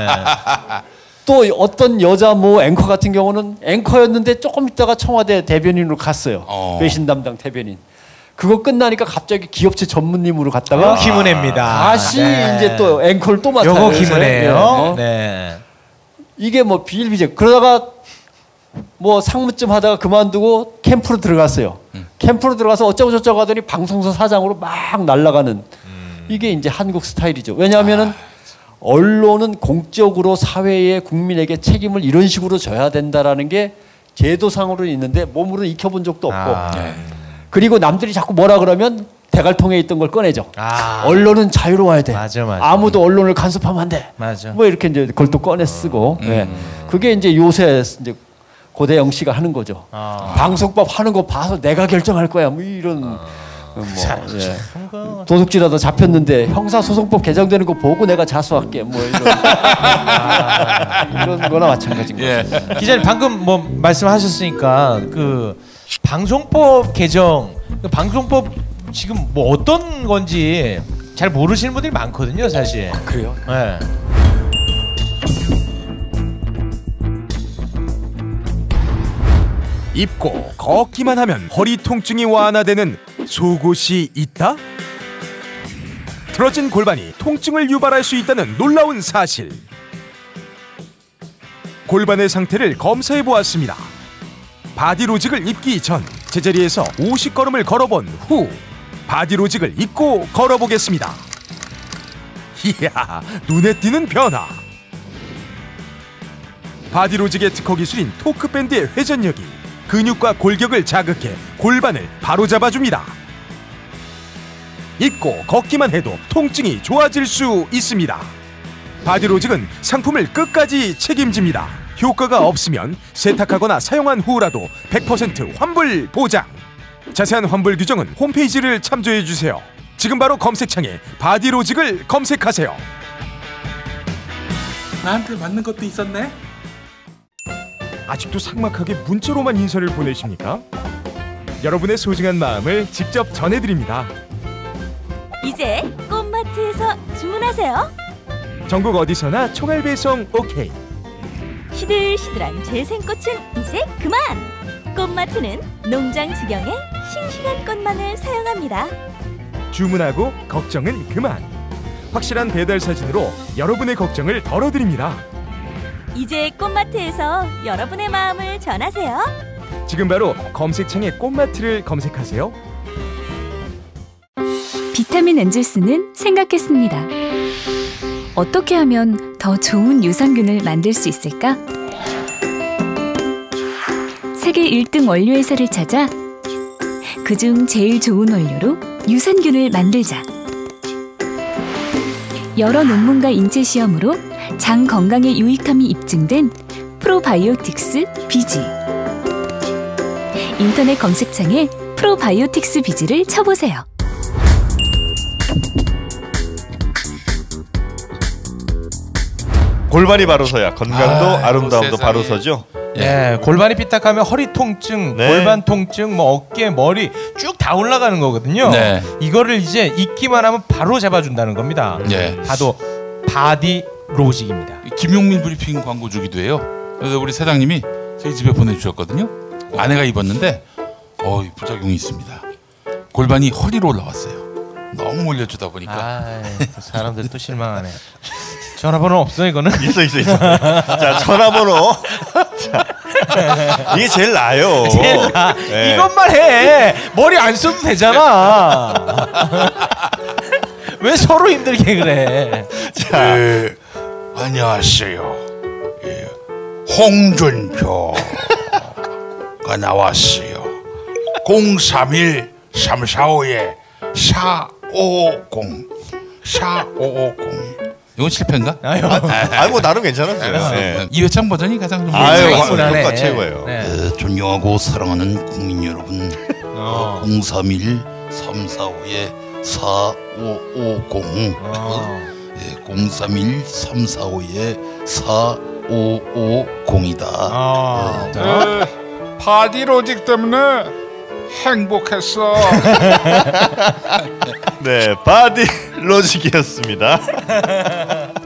D: 또 어떤 여자 모 앵커 같은 경우는 앵커였는데 조금 있다가 청와대 대변인으로 갔어요. 외신 담당 대변인. 그거 끝나니까 갑자기 기업체 전문님으로 갔다가
B: 김은혜입니다.
D: 다시 이제 또 앵커를 또 맡아요.
B: 요거 김은혜요. 네.
D: 이게 비일비재. 그러다가 상무쯤 하다가 그만두고 캠프로 들어갔어요. 캠프로 들어가서 어쩌고 저쩌고 하더니 방송사 사장으로 막 날아가는 이게 이제 한국 스타일이죠. 왜냐하면은 언론은 공적으로 사회에 국민에게 책임을 이런 식으로 져야 된다라는 게 제도상으로는 있는데 몸으로는 익혀본 적도 없고 그리고 남들이 자꾸 뭐라 그러면 대갈통에 있던 걸 꺼내죠. 언론은 자유로워야 돼.
B: 맞아.
D: 아무도 언론을 간섭하면 안 돼.
B: 맞아.
D: 이렇게 이제 그걸 또 꺼내 쓰고. 그게 이제 요새 이제 고대영 씨가 하는 거죠. 방송법 하는 거 봐서 내가 결정할 거야. 이런 도둑질하다 잡혔는데 형사소송법 개정되는 거 보고 내가 자수할게. 이런 거나 마찬가지인 거죠.
B: 기자님 방금 말씀하셨으니까 그 방송법 개정, 방송법 지금 어떤 건지 잘 모르시는 분들이 많거든요, 사실.
D: 그래요?
B: 네.
K: 입고 걷기만 하면 허리 통증이 완화되는 속옷이 있다? 틀어진 골반이 통증을 유발할 수 있다는 놀라운 사실. 골반의 상태를 검사해 보았습니다. 바디로직을 입기 전 제자리에서 50걸음을 걸어본 후 바디로직을 입고 걸어보겠습니다. 이야, 눈에 띄는 변화. 바디로직의 특허 기술인 토크밴드의 회전력이 근육과 골격을 자극해 골반을 바로잡아줍니다. 입고 걷기만 해도 통증이 좋아질 수 있습니다. 바디로직은 상품을 끝까지 책임집니다. 효과가 없으면 세탁하거나 사용한 후라도 100% 환불 보장. 자세한 환불 규정은 홈페이지를 참조해주세요. 지금 바로 검색창에 바디로직을 검색하세요.
C: 나한테 맞는 것도 있었네.
K: 아직도 삭막하게 문자로만 인사를 보내십니까? 여러분의 소중한 마음을 직접 전해드립니다.
L: 이제 꽃마트에서 주문하세요.
K: 전국 어디서나 총알 배송 오케이.
L: 시들시들한 재생꽃은 이제 그만. 꽃마트는 농장 지경의 싱싱한 꽃만을 사용합니다.
K: 주문하고 걱정은 그만. 확실한 배달 사진으로 여러분의 걱정을 덜어드립니다.
L: 이제 꽃마트에서 여러분의 마음을 전하세요.
K: 지금 바로 검색창에 꽃마트를 검색하세요.
J: 비타민 엔젤스는 생각했습니다. 어떻게 하면 더 좋은 유산균을 만들 수 있을까? 세계 1등 원료회사를 찾아 그중 제일 좋은 원료로 유산균을 만들자. 여러 논문과 인체 시험으로 장 건강에 유익함이 입증된 프로바이오틱스 비지. 인터넷 검색창에 프로바이오틱스 비지를 쳐보세요.
A: 골반이 바로 서야 건강도 아름다움도 바로 서죠.
B: 예, 골반이 삐딱하면 허리 통증,
A: 네.
B: 골반 통증, 뭐 어깨, 머리 쭉 다 올라가는 거거든요.
C: 네.
B: 이거를 이제 입기만 하면 바로 잡아준다는 겁니다.
C: 네.
B: 바로 바디 로직입니다.
C: 김용민 브리핑 광고 주기도 해요. 그래서 우리 사장님이 저희 집에 보내주셨거든요. 아내가 입었는데 부작용이 있습니다. 골반이 허리로 올라왔어요. 너무 올려주다 보니까.
B: 사람들 또 실망하네. 전화번호 없어 이거는?
A: 있어. 자, 전화번호. 자, 이게 제일 나아요.
B: 제일 나.
A: 네.
B: 이것만 해. 머리 안 써도 되잖아. 왜 서로 힘들게 그래?
C: 자, 안녕하세요. 홍준표가 나왔어요. 031-345-4550 이건 실패인가?
A: 뭐 나름 괜찮았어요.
C: 네. 이회창 버전이 가장 좀
A: 효과 최고예요.
C: 네. 존경하고 사랑하는 국민 여러분, 031-345-4550 031-345-4550이다.
M: 바디로직 때문에 행복했어.
A: 네, 바디 로직이었습니다.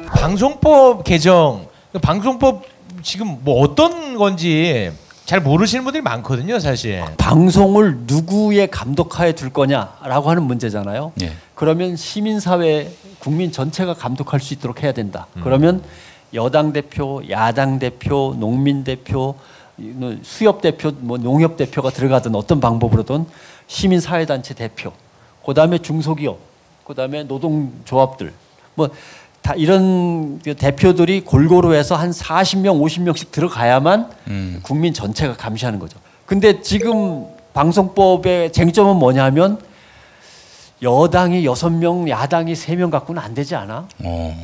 B: 방송법 개정, 방송법 지금 뭐 어떤 건지 잘 모르시는 분들이 많거든요, 사실.
D: 방송을 누구의 감독하에 둘 거냐라고 하는 문제잖아요.
C: 예.
D: 그러면 시민사회, 국민 전체가 감독할 수 있도록 해야 된다. 그러면 여당 대표, 야당 대표, 농민 대표, 수협 대표, 뭐 농협 대표가 들어가든 어떤 방법으로든 시민사회단체 대표, 그다음에 중소기업, 그다음에 노동조합들, 뭐 다 이런 대표들이 골고루 해서 한 40명, 50명씩 들어가야만 국민 전체가 감시하는 거죠. 근데 지금 방송법의 쟁점은 뭐냐면 여당이 6명, 야당이 3명 갖고는 안 되지 않아?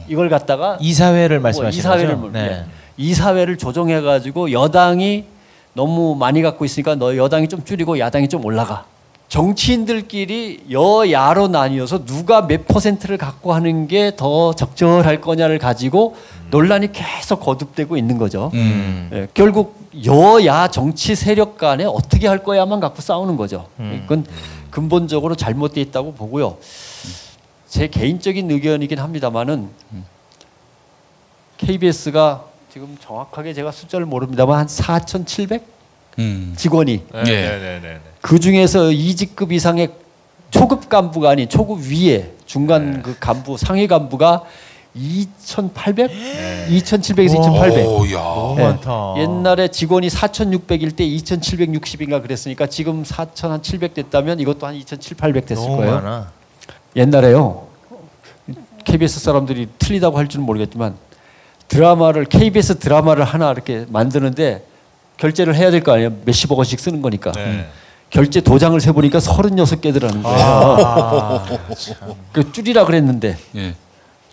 D: 이걸 갖다가
B: 이사회를 말씀하시는 거죠?
D: 네. 이사회를 조정해 가지고 여당이 너무 많이 갖고 있으니까 여당이 좀 줄이고 야당이 좀 올라가. 정치인들끼리 여야로 나뉘어서 누가 몇 %를 갖고 하는 게 더 적절할 거냐를 가지고 논란이 계속 거듭되고 있는 거죠. 예, 결국 여야 정치 세력 간에 어떻게 할 거야만 갖고 싸우는 거죠. 이건 근본적으로 잘못되어 있다고 보고요. 제 개인적인 의견이긴 합니다만은 KBS가 지금 정확하게 제가 숫자를 모릅니다만 한 4,700 직원이 그 중에서 2직급 이상의 초급 간부가 아닌 초급 위에 중간 그 간부 상위 간부가 2,800, 2,700에서 2,800.
B: 너무 많다.
D: 옛날에 직원이 4,600일 때 2,760인가 그랬으니까 지금 4,700 됐다면 이것도 한 2,700, 800 됐을
B: 너무
D: 거예요.
B: 많아.
D: 옛날에요. KBS 사람들이 틀리다고 할 줄은 모르겠지만 KBS 드라마를 하나 이렇게 만드는데 결제를 해야 될 거 아니에요. 몇십억 원씩 쓰는 거니까. 결제 도장을 세보니까 36개더라는 거예요. 그 줄이라 그랬는데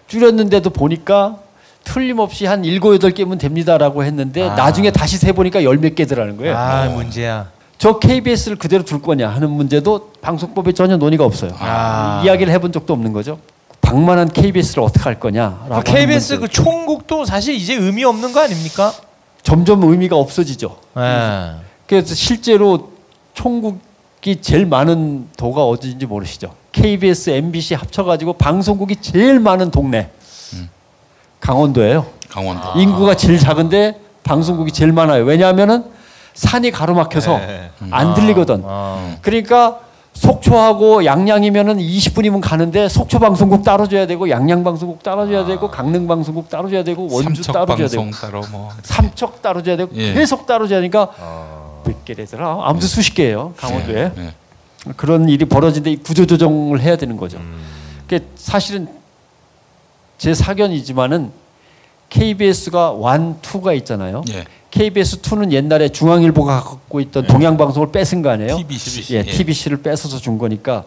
D: 줄였는데도 보니까 틀림없이 한 7, 8개면 됩니다라고 했는데 나중에 다시 세보니까 10몇 개더라는 거예요.
B: 문제야.
D: 저 KBS를 그대로 둘 거냐 하는 문제도 방송법에 전혀 논의가 없어요. 이야기를 해본 적도 없는 거죠. 방만한 KBS를 어떻게 할 거냐라고.
B: KBS 그 총국도 사실 이제 의미 없는 거 아닙니까?
D: 점점 의미가 없어지죠. 그래서 실제로 총국이 제일 많은 도가 어디인지 모르시죠? KBS, MBC 합쳐가지고 방송국이 제일 많은 동네 강원도예요.
C: 강원도.
D: 인구가 제일 작은데 방송국이 제일 많아요. 왜냐하면은 산이 가로막혀서 안 들리거든. 그러니까 속초하고 양양이면은 20분이면 가는데 속초 방송국 따로 줘야 되고 양양 방송국 따로 줘야 되고 강릉 방송국 따로 줘야 되고 원주 따로 줘야 되고 삼척 따로 줘야 되고 계속 따로 줘야 되니까 몇 개래더라? 아무튼 수십 개예요. 강원도에. 그런 일이 벌어지는데 구조조정을 해야 되는 거죠. 그게 사실은 제 사견이지만은 KBS가 1, 2가 있잖아요. KBS 2는 옛날에 중앙일보가 갖고 있던 동양방송을 뺏은 거 아니에요?
C: TBC.
D: 예, TBC를 뺏어서 준 거니까.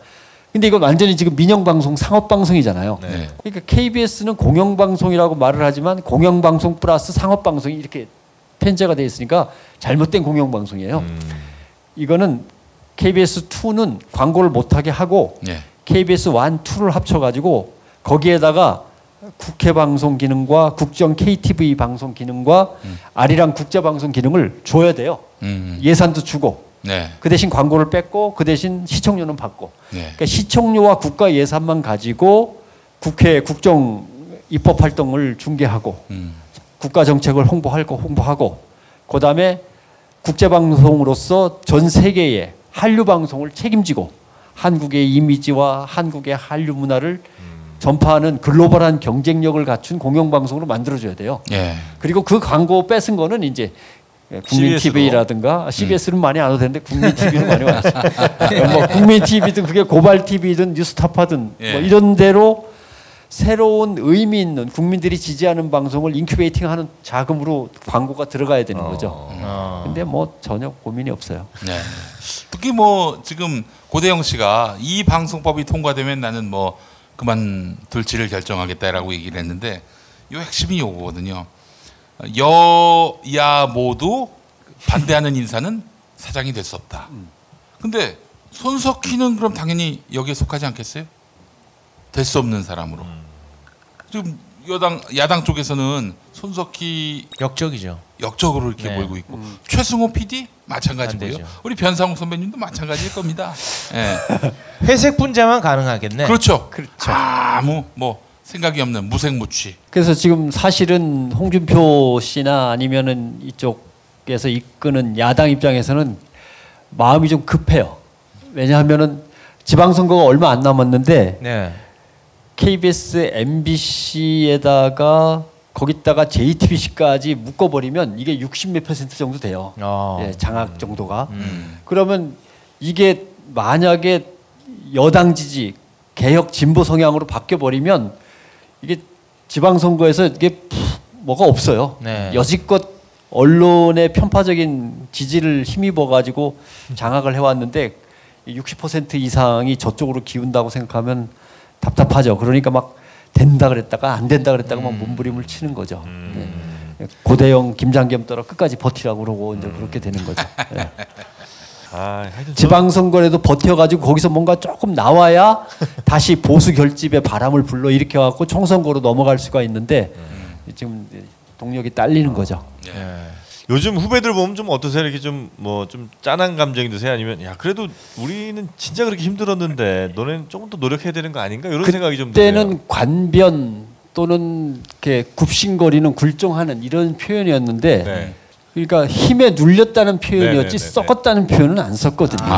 D: 근데 이건 완전히 지금 민영방송, 상업방송이잖아요. 그러니까 KBS는 공영방송이라고 말을 하지만 공영방송 플러스 상업방송이 이렇게 편제가 돼 있으니까 잘못된 공영방송이에요. 이거는 KBS 2는 광고를 못하게 하고 KBS 1, 2를 합쳐가지고 거기에다가 국회 방송 기능과 국정 KTV 방송 기능과 아리랑 국제 방송 기능을 줘야 돼요. 예산도 주고 그 대신 광고를 뺐고 그 대신 시청료는 받고. 그러니까 시청료와 국가 예산만 가지고 국회 국정 입법 활동을 중개하고 국가 정책을 홍보하고 그다음에 국제 방송으로서 전 세계의 한류 방송을 책임지고 한국의 이미지와 한국의 한류 문화를 전파하는 글로벌한 경쟁력을 갖춘 공영방송으로 만들어줘야 돼요. 그리고 그 광고 뺏은 거는 이제 국민 TV라든가 CBS는 많이 안 와도 되는데 국민 TV는 많이 와요. 뭐 국민 TV든 그게 고발 TV든 뉴스타파든 뭐 이런 데로 새로운 의미 있는 국민들이 지지하는 방송을 인큐베이팅하는 자금으로 광고가 들어가야 되는 거죠. 근데 뭐 전혀 고민이 없어요.
C: 특히 뭐 지금 고대영 씨가 이 방송법이 통과되면 나는 뭐 그만둘지를 결정하겠다라고 얘기를 했는데 이 핵심이 이거거든요. 여야 모두 반대하는 인사는 사장이 될 수 없다. 근데 손석희는 그럼 당연히 여기에 속하지 않겠어요? 될 수 없는 사람으로. 지금 야당 쪽에서는 손석희 역적으로 이렇게 몰고 있고 최승호 PD 마찬가지고요. 우리 변상욱 선배님도 마찬가지일 겁니다.
B: 회색 분자만 가능하겠네.
C: 그렇죠. 아무 뭐 생각이 없는 무색무취.
D: 그래서 지금 사실은 홍준표 씨나 아니면은 이쪽에서 이끄는 야당 입장에서는 마음이 좀 급해요. 왜냐하면은 지방선거가 얼마 안 남았는데 KBS, MBC에다가 거기다가 JTBC까지 묶어버리면 이게 60몇 % 정도 돼요. 장악 정도가. 그러면 이게 만약에 여당 지지, 개혁 진보 성향으로 바뀌어버리면 이게 지방선거에서 이게 뭐가 없어요. 여지껏 언론의 편파적인 지지를 힘입어가지고 장악을 해왔는데 60% 이상이 저쪽으로 기운다고 생각하면 답답하죠. 그러니까 막 된다 그랬다가 안 된다 그랬다가 막 몸부림을 치는 거죠. 고대영, 김장겸 떨어 끝까지 버티라고 그러고 이제 그렇게 되는 거죠. 지방선거에도 버텨가지고 거기서 뭔가 조금 나와야 다시 보수 결집의 바람을 불러 일으켜갖고 총선거로 넘어갈 수가 있는데 지금 동력이 딸리는 거죠.
A: 요즘 후배들 보면 좀 어떠세요? 이렇게 좀 뭐 좀 짠한 감정이 드세요? 아니면 야 그래도 우리는 진짜 그렇게 힘들었는데 너는 조금 더 노력해야 되는 거 아닌가? 이런 생각이 좀 드세요.
D: 그때는 관변 또는 이렇게 굽신거리는 굴종하는 이런 표현이었는데 그러니까 힘에 눌렸다는 표현이었지 썩었다는 표현은 안 썼거든요.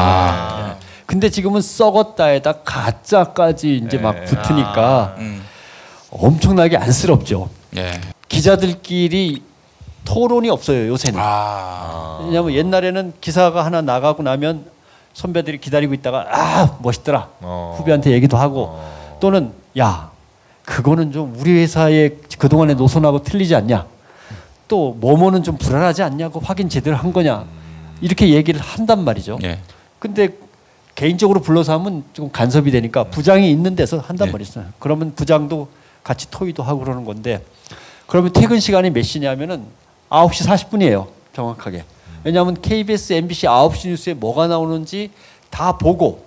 D: 근데 지금은 썩었다에다 가짜까지 이제 막 붙으니까 엄청나게 안쓰럽죠. 기자들끼리 토론이 없어요 요새는. 왜냐하면 옛날에는 기사가 하나 나가고 나면 선배들이 기다리고 있다가 멋있더라 후배한테 얘기도 하고 또는 야 그거는 좀 우리 회사의 그동안의 노선하고 틀리지 않냐, 또 뭐뭐는 좀 불안하지 않냐고 확인 제대로 한 거냐 이렇게 얘기를 한단 말이죠. 근데 개인적으로 불러서 하면 좀 간섭이 되니까 부장이 있는 데서 한단 말이죠. 그러면 부장도 같이 토의도 하고 그러는 건데, 그러면 퇴근 시간이 몇 시냐면은 9시 40분이에요. 정확하게. 왜냐하면 KBS, MBC 9시 뉴스에 뭐가 나오는지 다 보고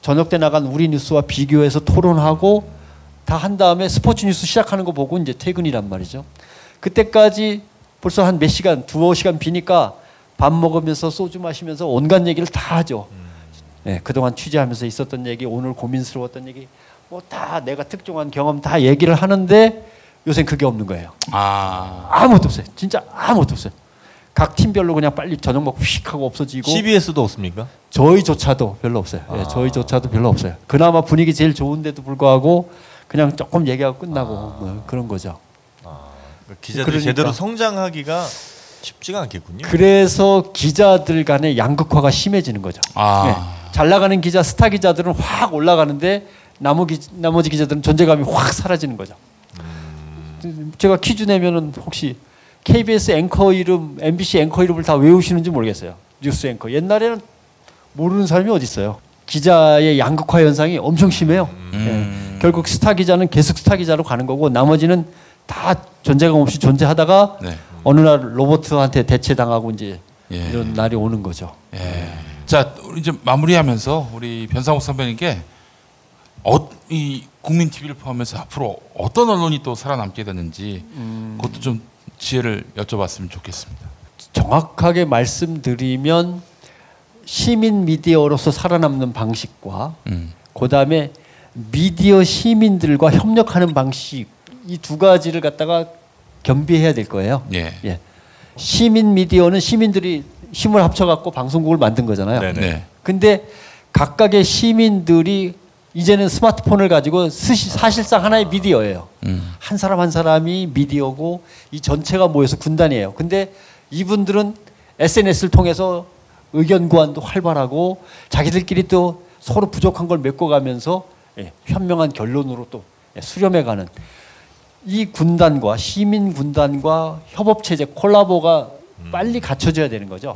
D: 저녁 때 나간 우리 뉴스와 비교해서 토론하고 다 한 다음에 스포츠 뉴스 시작하는 거 보고 이제 퇴근이란 말이죠. 그때까지 벌써 한 몇 시간, 2-5시간 비니까 밥 먹으면서 소주 마시면서 온갖 얘기를 다 하죠. 네, 그동안 취재하면서 있었던 얘기, 오늘 고민스러웠던 얘기, 뭐 다 내가 특종한 경험 다 얘기를 하는데 요새 그게 없는 거예요. 아무것도 없어요. 진짜 아무것도 없어요. 각 팀별로 그냥 빨리 저녁 먹고 휙 하고 없어지고.
A: CBS도 없습니까?
D: 저희조차도 별로 없어요. 네, 저희조차도 별로 없어요. 그나마 분위기 제일 좋은데도 불구하고 그냥 조금 얘기하고 끝나고 뭐 그런 거죠.
A: 기자들이
D: 그러니까.
A: 제대로 성장하기가 쉽지가 않겠군요.
D: 그래서 기자들 간의 양극화가 심해지는 거죠. 네. 잘 나가는 기자, 스타 기자들은 확 올라가는데 나머지 기자들은 존재감이 확 사라지는 거죠. 제가 퀴즈 내면은 혹시 KBS 앵커 이름, MBC 앵커 이름을 다 외우시는지 모르겠어요. 뉴스 앵커. 옛날에는 모르는 사람이 어디 있어요. 기자의 양극화 현상이 엄청 심해요. 결국 스타 기자는 계속 스타 기자로 가는 거고 나머지는 다 존재감 없이 존재하다가 어느 날 로버트한테 대체당하고 이제 이런 날이 오는 거죠.
C: 자, 우리 이제 마무리하면서 우리 변상욱 선배님께 이 국민 TV를 포함해서 앞으로 어떤 언론이 또 살아남게 되는지 그것도 좀 지혜를 여쭤봤으면 좋겠습니다.
D: 정확하게 말씀드리면 시민 미디어로서 살아남는 방식과 그다음에 미디어 시민들과 협력하는 방식 이 두 가지를 갖다가 겸비해야 될 거예요. 예. 시민 미디어는 시민들이 힘을 합쳐갖고 방송국을 만든 거잖아요. 근데 각각의 시민들이 이제는 스마트폰을 가지고 사실상 하나의 미디어예요. 한 사람 한 사람이 미디어고 이 전체가 모여서 군단이에요. 근데 이분들은 SNS를 통해서 의견 구환도 활발하고 자기들끼리 또 서로 부족한 걸 메꿔가면서 현명한 결론으로 또 수렴해가는 이 군단과 시민 군단과 협업체제 콜라보가 빨리 갖춰져야 되는 거죠.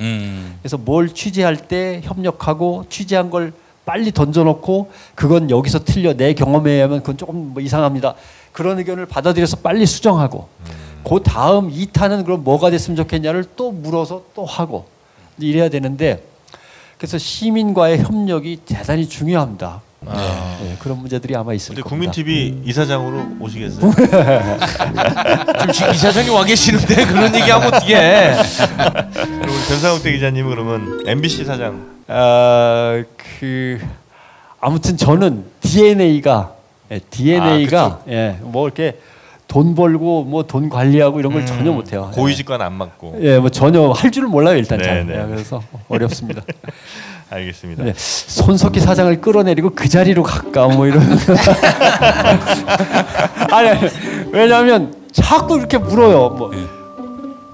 D: 그래서 뭘 취재할 때 협력하고 취재한 걸 빨리 던져놓고 그건 여기서 틀려 내 경험에 의하면 그건 조금 뭐 이상합니다. 그런 의견을 받아들여서 빨리 수정하고 그 다음 2탄은 그럼 뭐가 됐으면 좋겠냐를 또 물어서 또 하고 이래야 되는데 그래서 시민과의 협력이 대단히 중요합니다. 네, 그런 문제들이 아마 있을 겁니다.
A: 국민 TV 이사장으로 오시겠어요?
B: 지금 이사장이 와 계시는데 그런 얘기하면 어떻게 해?
A: 그리고 변상욱 기자님은 그러면 MBC 사장.
D: 아무튼 저는 DNA가 뭐 이렇게 돈 벌고 뭐 돈 관리하고 이런 걸 전혀 못해요.
A: 고위직과는 안 맞고.
D: 뭐 전혀 할 줄을 몰라요 일단 잘. 그래서 어렵습니다.
A: 알겠습니다.
D: 손석희 사장을 끌어내리고 그 자리로 갈까 뭐 이런. 아니 왜냐하면 자꾸 이렇게 물어요. 뭐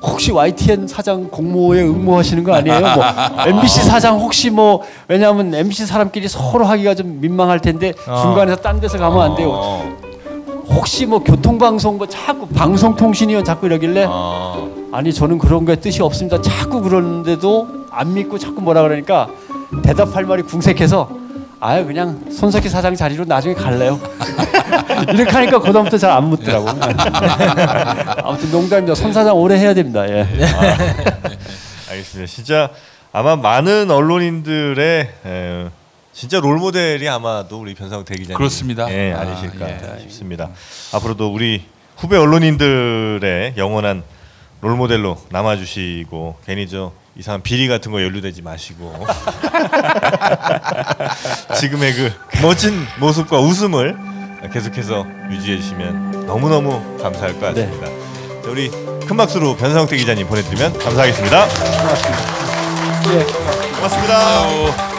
D: 혹시 YTN 사장 공모에 응모하시는 거 아니에요? 뭐 MBC 사장 혹시 뭐 왜냐하면 MBC 사람끼리 서로 하기가 좀 민망할 텐데 중간에서 딴 데서 가면 안 돼요. 혹시 뭐 교통방송 뭐 자꾸 방송통신위원 자꾸 이러길래 아니 저는 그런 거에 뜻이 없습니다. 자꾸 그러는데도 안 믿고 자꾸 뭐라 그러니까 대답할 말이 궁색해서 그냥 손석희 사장 자리로 나중에 갈래요. 이렇게 하니까 그다음부터 잘 안 묻더라고. 아무튼 농담입니다. 손 사장 오래 해야 됩니다.
A: 알겠습니다. 진짜 아마 많은 언론인들의 진짜 롤모델이 아마도 우리 변상욱 대기자님
C: 그렇습니다.
A: 아니실까 싶습니다. 앞으로도 우리 후배 언론인들의 영원한 롤모델로 남아주시고 괜히 이상한 비리 같은 거 연루되지 마시고 지금의 그 멋진 모습과 웃음을 계속해서 유지해 주시면 너무너무 감사할 것 같습니다. 자, 우리 큰 박수로 변상욱 기자님 보내드리면 감사하겠습니다.
D: 고맙습니다.
A: 고맙습니다.